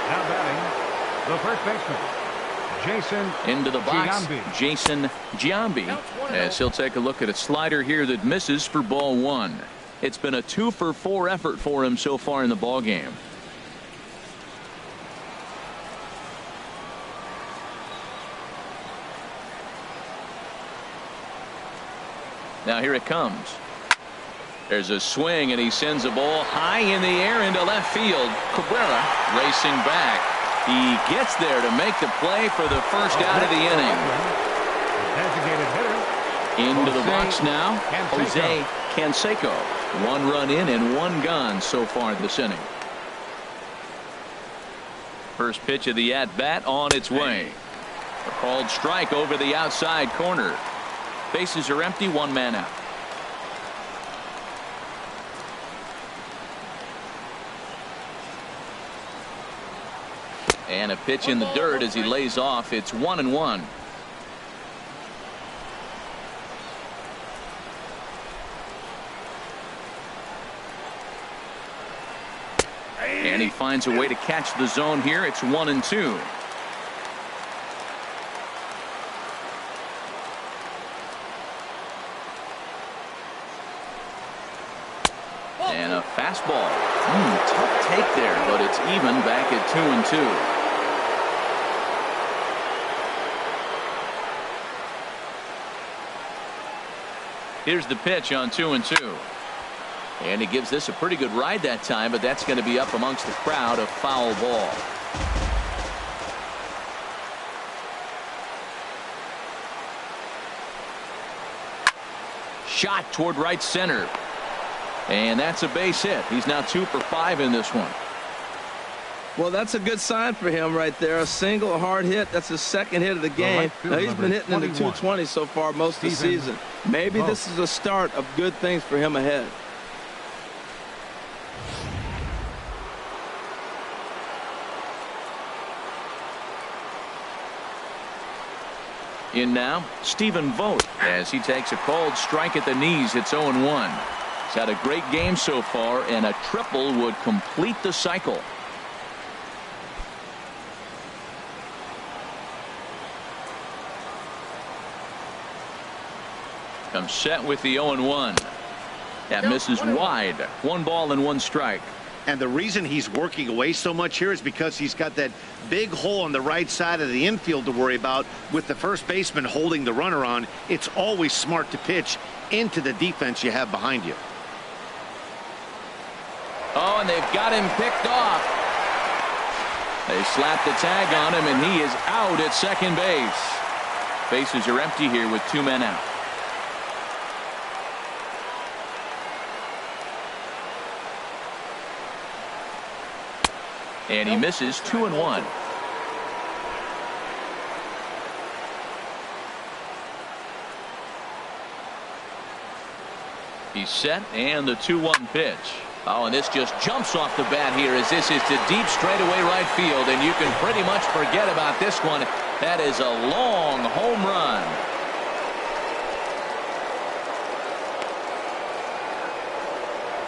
Now batting, the first baseman, Jason into the box. Giambi. Jason Giambi, as he'll take a look at a slider here that misses for ball 1. It's been a 2 for 4 effort for him so far in the ball game. Now here it comes. There's a swing, and he sends a ball high in the air into left field. Cabrera racing back. He gets there to make the play for the first out of the inning. Designated hitter. Into the box now, Jose Canseco. 1 run in and 1 gone so far this inning. First pitch of the at-bat on its way. A called strike over the outside corner. Bases are empty, 1 man out. And a pitch in the dirt as he lays off. It's 1-1. And he finds a way to catch the zone here. It's 1-2. And a fastball. Tough take there, but it's even back at 2-2. Here's the pitch on 2-2. And he gives this a pretty good ride that time, but that's going to be up amongst the crowd. A foul ball. Shot toward right center. And that's a base hit. He's now 2 for 5 in this one. Well, that's a good sign for him right there. A single, a hard hit. That's his 2nd hit of the game. Now, he's been hitting in the 220 so far most of the season. Maybe this is a start of good things for him ahead. In now, Stephen Vogt as he takes a called strike at the knees. It's 0-1. He's had a great game so far, and a triple would complete the cycle. Comes set with the 0-1. That misses wide. 1 ball and 1 strike. And the reason he's working away so much here is because he's got that big hole on the right side of the infield to worry about. With the first baseman holding the runner on, it's always smart to pitch into the defense you have behind you. Oh, and they've got him picked off. They slap the tag on him, and he is out at second base. Bases are empty here with 2 men out. And he misses 2-1. He's set, and the 2-1 pitch. Oh, and this just jumps off the bat here as this is to deep straightaway right field, and you can pretty much forget about this one. That is a long home run.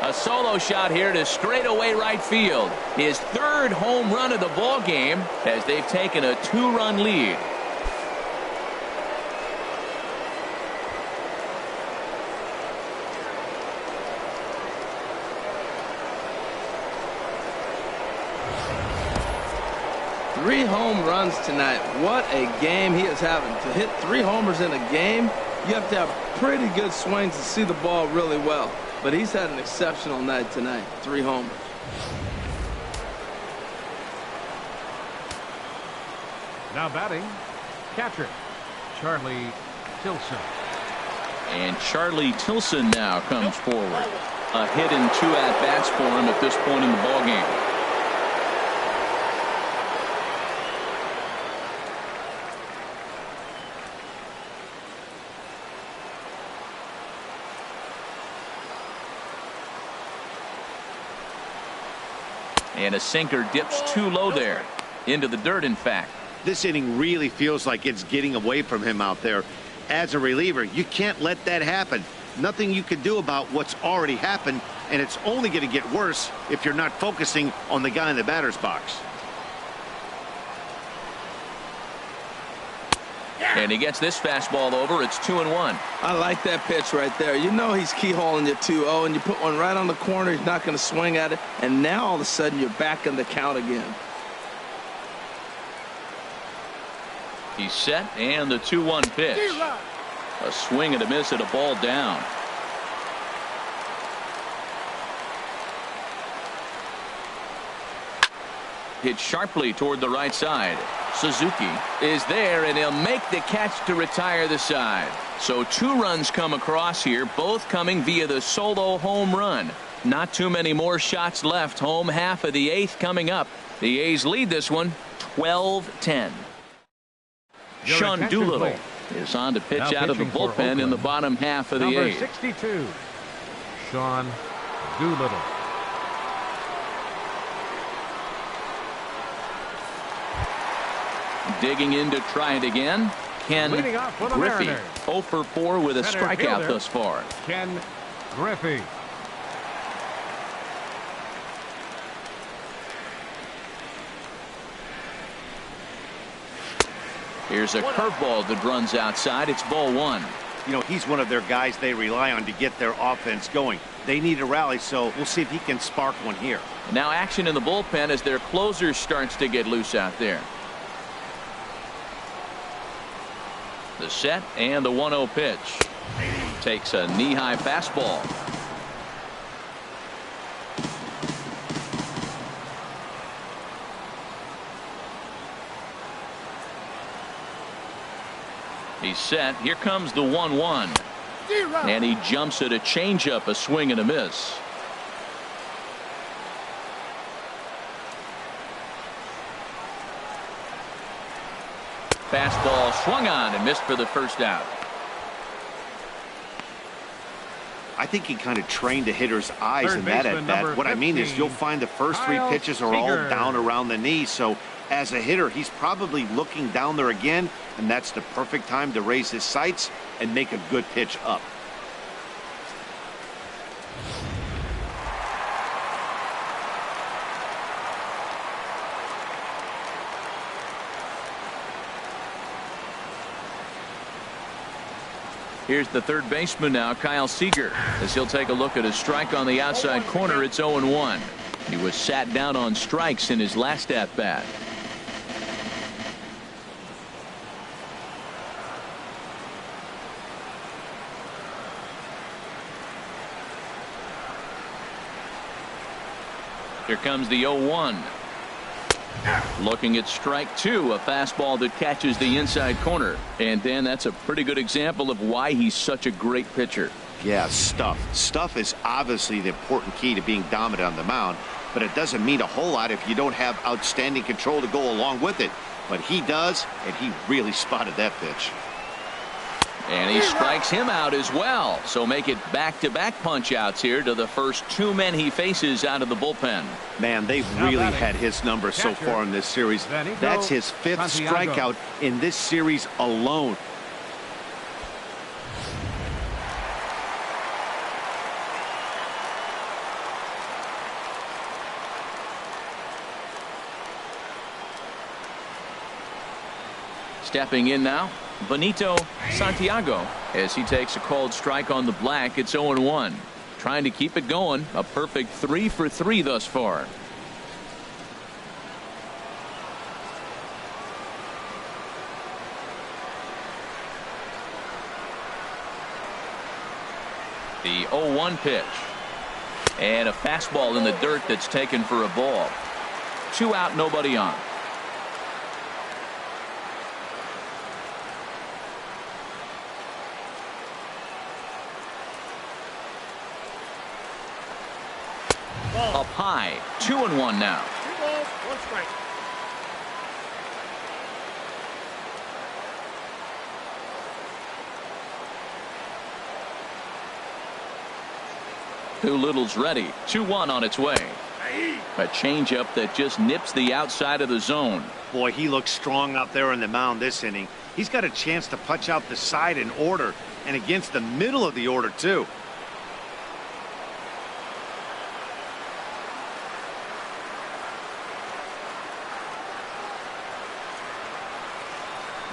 A solo shot here to straightaway right field. His 3rd home run of the ball game as they've taken a 2-run lead. Three home runs tonight. What a game he is having. To hit 3 homers in a game, you have to have pretty good swings to see the ball really well. But he's had an exceptional night tonight. 3 homers. Now batting, catcher, Charlie Tilson. And Charlie Tilson now comes forward. A hit and 2 at-bats for him at this point in the ballgame. And a sinker dips too low there. Into the dirt, in fact. This inning really feels like it's getting away from him out there. As a reliever, you can't let that happen. Nothing you can do about what's already happened, and it's only going to get worse if you're not focusing on the guy in the batter's box. And he gets this fastball over. It's 2-1. I like that pitch right there. You know he's keyholing you 2-0, and you put one right on the corner. He's not going to swing at it. And now all of a sudden you're back in the count again. He's set, and the 2-1 pitch. A swing and a miss at a ball down. Hit sharply toward the right side. Suzuki is there, and he'll make the catch to retire the side. So 2 runs come across here, both coming via the solo home run. Not too many more shots left. Home half of the 8th coming up. The A's lead this one 12-10. Sean Doolittle is on to pitch out of the bullpen in the bottom half of the 8th. 62, Sean Doolittle. Digging in to try it again. Ken Griffey, 0 for 4 with a strikeout thus far. Ken Griffey. Here's a curveball that runs outside. It's ball 1. You know, he's one of their guys they rely on to get their offense going. They need a rally, so we'll see if he can spark one here. Now action in the bullpen as their closer starts to get loose out there. The set and the 1-0 pitch. Takes a knee-high fastball. He's set. Here comes the 1-1. And he jumps at a changeup, a swing and a miss. Fastball swung on and missed for the first out. I think he kind of trained the hitter's eyes in that at bat. What I mean is you'll find the first 3 pitches are all down around the knee. So as a hitter, he's probably looking down there again, and that's the perfect time to raise his sights and make a good pitch up. Here's the third baseman now, Kyle Seeger, as he'll take a look at a strike on the outside corner. It's 0-1. He was sat down on strikes in his last at bat. Here comes the 0-1. Looking at strike 2, a fastball that catches the inside corner. And Dan, that's a pretty good example of why he's such a great pitcher. Yeah, stuff. Stuff is obviously the important key to being dominant on the mound, but it doesn't mean a whole lot if you don't have outstanding control to go along with it. But he does, and he really spotted that pitch. And he strikes him out as well. So make it back-to-back punch-outs here to the first 2 men he faces out of the bullpen. Man, they've really had his number so far in this series. That's his 5th strikeout in this series alone. Stepping in now, Benito Santiago, as he takes a called strike on the black. It's 0-1. Trying to keep it going. A perfect 3 for 3 thus far. The 0-1 pitch. And a fastball in the dirt that's taken for a ball. 2 out, nobody on. Up high, 2-1 now. 2 balls, 1 strike. Doolittle's ready. 2-1 on its way. A changeup that just nips the outside of the zone. Boy, he looks strong out there on the mound this inning. He's got a chance to punch out the side in order, and against the middle of the order too.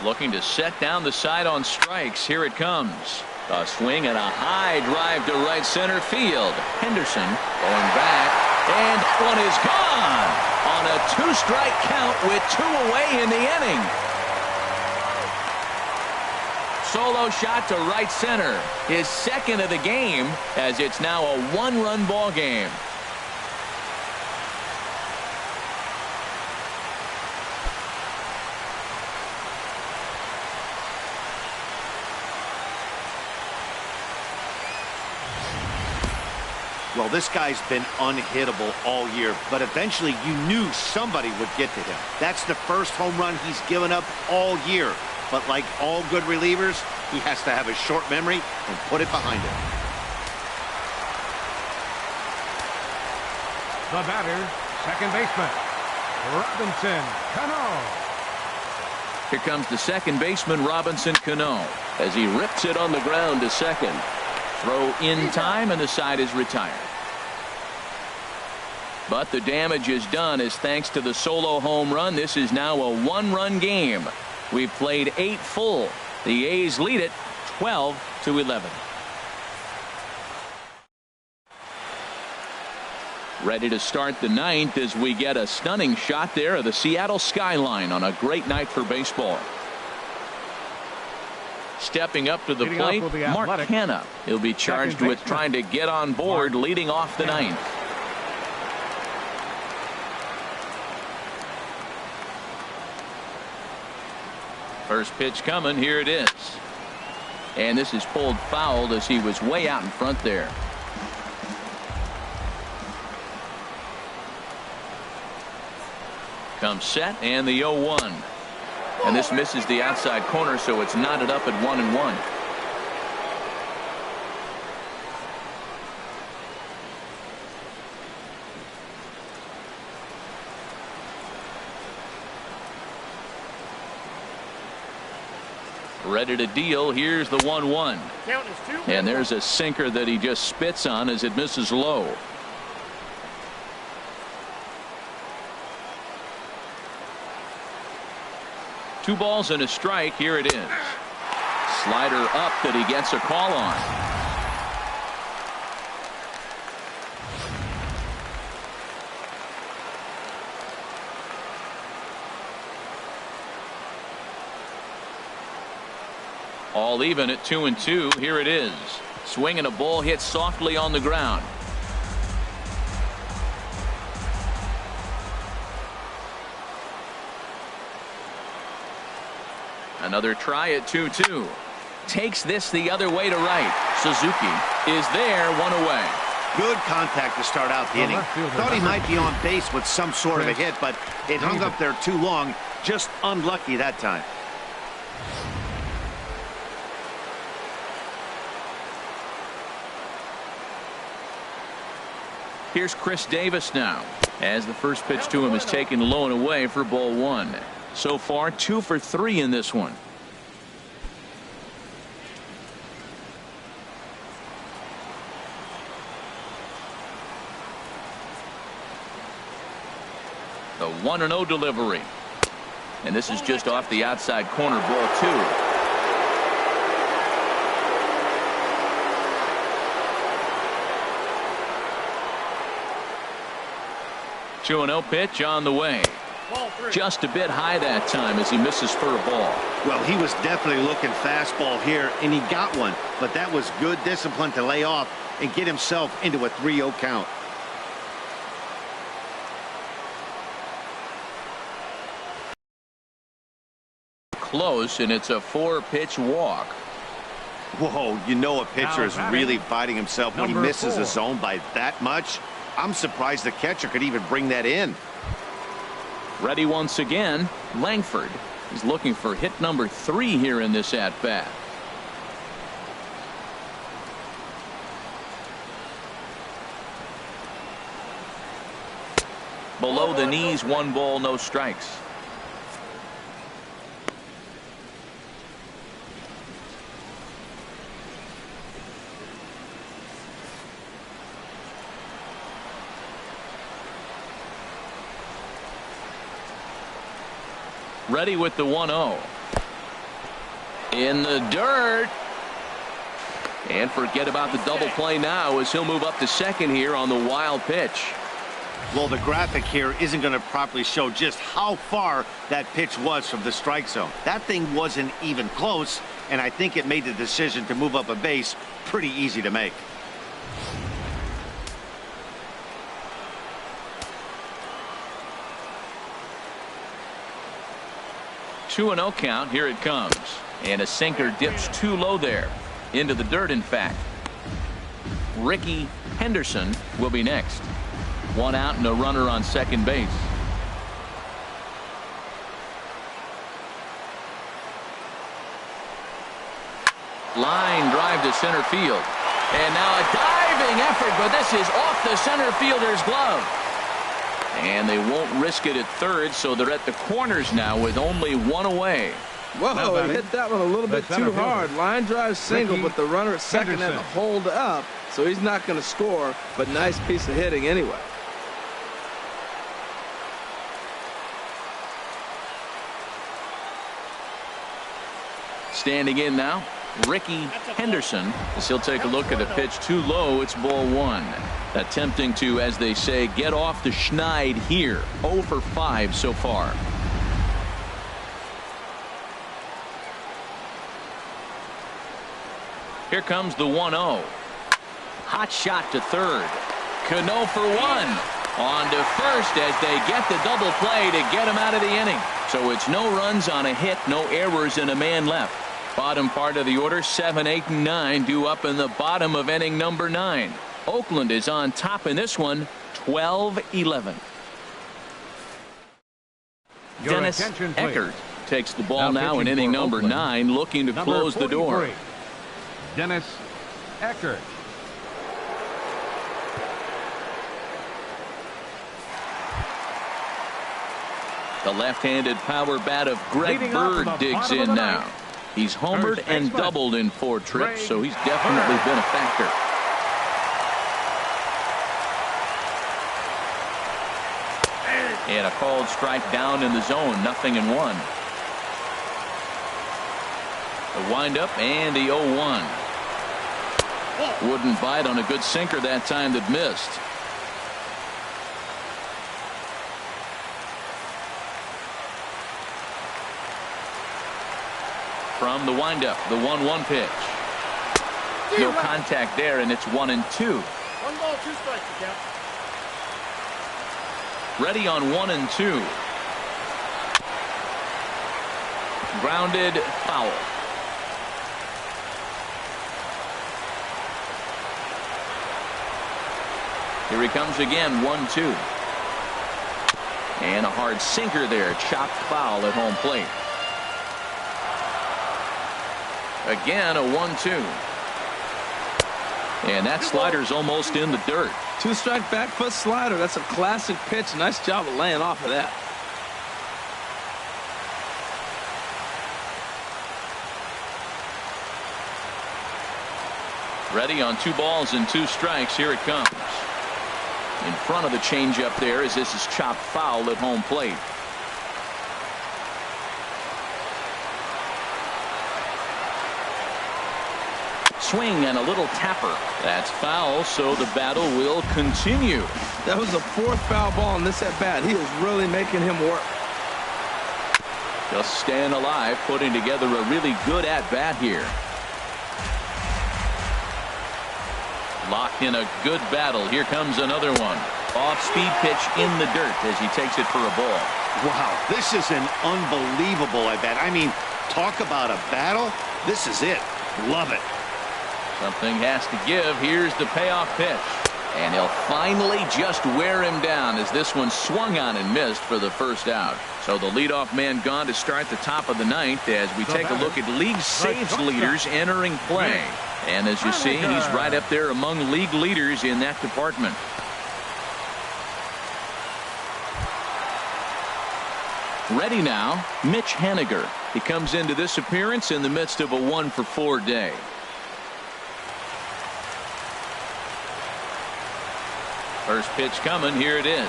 Looking to set down the side on strikes. Here it comes. A swing and a high drive to right center field. Henderson going back, and that one is gone on a 2-strike count with 2 away in the inning. solo shot to right center. His second of the game, as it's now a one-run ball game. Well, this guy's been unhittable all year, but eventually you knew somebody would get to him. That's the first home run he's given up all year. But like all good relievers, he has to have a short memory and put it behind him. The batter, second baseman, Robinson Cano. Here comes the second baseman, Robinson Cano, as he rips it on the ground to second. Throw in time, and the side is retired. But the damage is done as thanks to the solo home run. This is now a one-run game. We've played 8 full. The A's lead it 12-11. Ready to start the 9th as we get a stunning shot there of the Seattle skyline on a great night for baseball. Stepping up to the plate, Mark Hanna. He'll be charged with trying to get on board, leading off the 9th. First pitch coming. Here it is. And this is pulled foul as he was way out in front there. Comes set, and the 0-1. And this misses the outside corner, so it's knotted up at 1-1. Ready to deal. Here's the 1-1. And there's a sinker that he just spits on as it misses low. Two balls and a strike. Here it is. Slider up that he gets a call on. All even at 2-2. Here it is. Swinging a ball hit softly on the ground. Another try at 2-2. Takes this the other way to right. Suzuki is there, one away. Good contact to start out the inning. Thought he might be on base with some sort of a hit, but it hung up there too long. Just unlucky that time. Here's Chris Davis now, as the first pitch to him is taken low and away for ball 1. So far 2 for 3 in this one. The 1-0 delivery. And this is just off the outside corner, ball 2. 2-0 pitch on the way. Just a bit high that time as he misses for a ball. Well, he was definitely looking fastball here, and he got one. But that was good discipline to lay off and get himself into a 3-0 count. Close, and it's a 4-pitch walk. Whoa, you know a pitcher is really fighting himself when he misses a zone by that much. I'm surprised the catcher could even bring that in. Ready once again. Langford is looking for hit number 3 here in this at-bat. Below the knees, 1 ball, no strikes. Ready with the 1-0. In the dirt. And forget about the double play now as he'll move up to second here on the wild pitch. Well, the graphic here isn't going to properly show just how far that pitch was from the strike zone. That thing wasn't even close, and I think it made the decision to move up a base pretty easy to make. Two and 0 count. Here it comes. And a sinker dips too low there. Into the dirt, in fact. Ricky Henderson will be next. One out and a runner on second base. Line drive to center field. And now a diving effort, but this is off the center fielder's glove. And they won't risk it at third, so they're at the corners now with only one away. Whoa, he hit that one a little bit too hard. Line drive single, but the runner at second had to hold up, so he's not going to score, but nice piece of hitting anyway. Standing in now, Ricky Henderson, as he'll take a look at a pitch too low. It's ball one. Attempting to, as they say, get off the schneid here. 0 for 5 so far. Here comes the 1-0. Hot shot to third. Cano for one. On to first as they get the double play to get him out of the inning. So it's no runs on a hit, no errors, and a man left. Bottom part of the order, 7, 8, and 9 due up in the bottom of inning number 9. Oakland is on top in this one, 12-11. Dennis Eckert takes the ball now in inning number 9, looking to close the door. Dennis Eckert. The left-handed power bat of Greg Byrd digs in now. He's homered and doubled in 4 trips, so he's definitely been a factor. And a called strike down in the zone, 0-1. The windup and the 0-1. Wouldn't bite on a good sinker that time that missed. From the windup, the 1-1 pitch. No contact there, and it's 1-2. 1 ball, 2 strikes, count. Ready on 1-2. Grounded foul. Here he comes again, 1-2. And a hard sinker there, chopped foul at home plate. Again, a 1-2. And that slider's almost in the dirt. 2-strike back foot slider. That's a classic pitch. Nice job of laying off of that. Ready on 2 balls and 2 strikes. Here it comes. In front of the changeup there as this is chopped foul at home plate. Swing and a little tapper. That's foul, so the battle will continue. That was the 4th foul ball in this at bat. He is really making him work. Just staying alive, putting together a really good at bat here. Locked in a good battle. Here comes another one. Off-speed pitch in the dirt as he takes it for a ball. Wow, this is an unbelievable at bat. I mean, talk about a battle. This is it. Love it. Something has to give. Here's the payoff pitch. And he'll finally just wear him down as this one swung on and missed for the first out. So the leadoff man gone to start the top of the 9th as we take a look at league saves leaders entering play. And as you see, he's right up there among league leaders in that department. Ready now, Mitch Henniger. He comes into this appearance in the midst of a 1-for-4 day. First pitch coming. Here it is.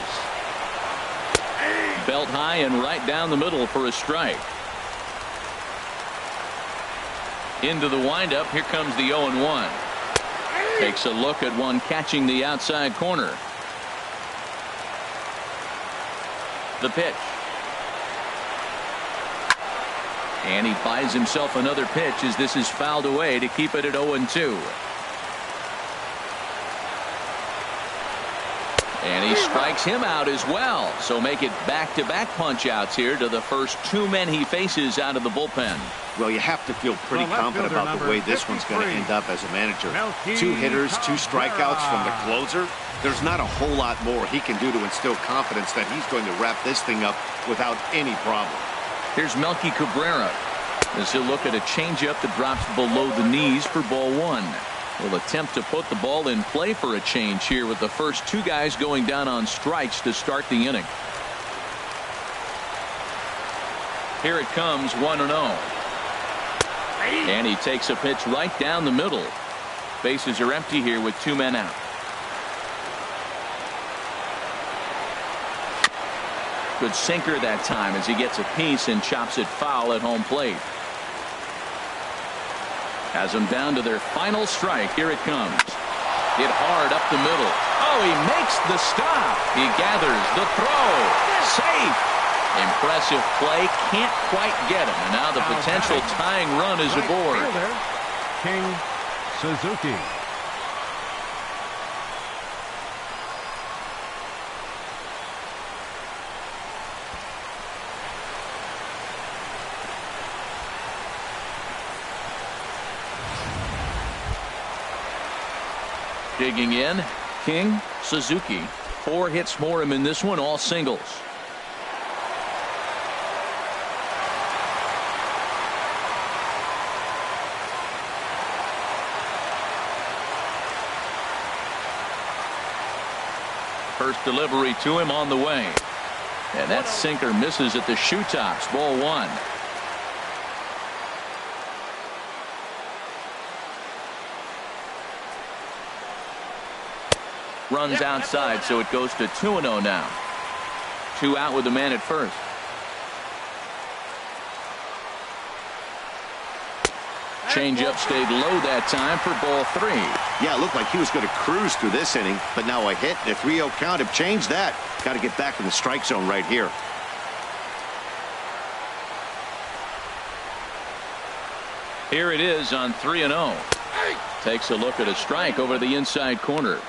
Belt high and right down the middle for a strike. Into the windup. Here comes the 0-1. Takes a look at one catching the outside corner. The pitch. And he buys himself another pitch as this is fouled away to keep it at 0-2. And he strikes him out as well. So make it back-to-back punch-outs here to the first two men he faces out of the bullpen. Well, you have to feel pretty confident about the way this one's going to end up as a manager. 2 hitters, 2 strikeouts from the closer. There's not a whole lot more he can do to instill confidence that he's going to wrap this thing up without any problem. Here's Melky Cabrera as he'll look at a changeup that drops below the knees for ball 1. Will attempt to put the ball in play for a change here with the first 2 guys going down on strikes to start the inning. Here it comes, 1-0. And he takes a pitch right down the middle. Bases are empty here with 2 men out. Good sinker that time as he gets a piece and chops it foul at home plate. Has them down to their final strike. Here it comes. Hit hard up the middle. Oh, he makes the stop. He gathers the throw. Safe. Impressive play. Can't quite get him. And now the potential tying run is aboard. King Suzuki. Digging in, King Suzuki. 4 hits for him in this one, all singles. First delivery to him on the way. And that sinker misses at the shoe tops. Ball 1. Runs outside, so it goes to 2-0 now. 2 out with the man at first. Changeup stayed low that time for ball 3. Yeah, it looked like he was going to cruise through this inning, but now a hit and a 3-0 count have changed that. Got to get back in the strike zone right here. Here it is on 3-0. Takes a look at a strike over the inside corner.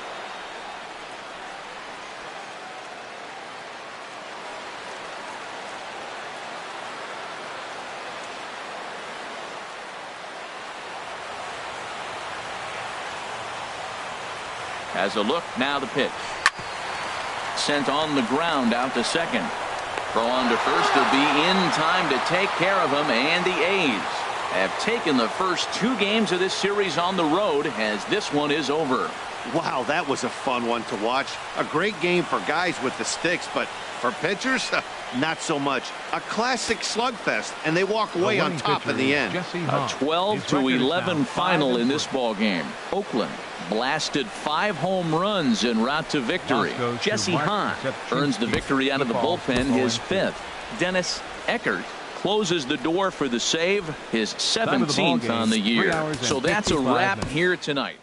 Has a look, now the pitch. Sent on the ground out to second. Throw on to first will be in time to take care of him, and the A's have taken the first 2 games of this series on the road as this one is over. Wow, that was a fun one to watch. A great game for guys with the sticks, but for pitchers, not so much. A classic slugfest, and they walk away on top in the end. A 12-11 final in this ball game. Oakland blasted 5 home runs en route to victory. Jesse Hahn earns the victory out of the bullpen, his 5th. Dennis Eckert closes the door for the save, his 17th on the year. So that's a wrap here tonight.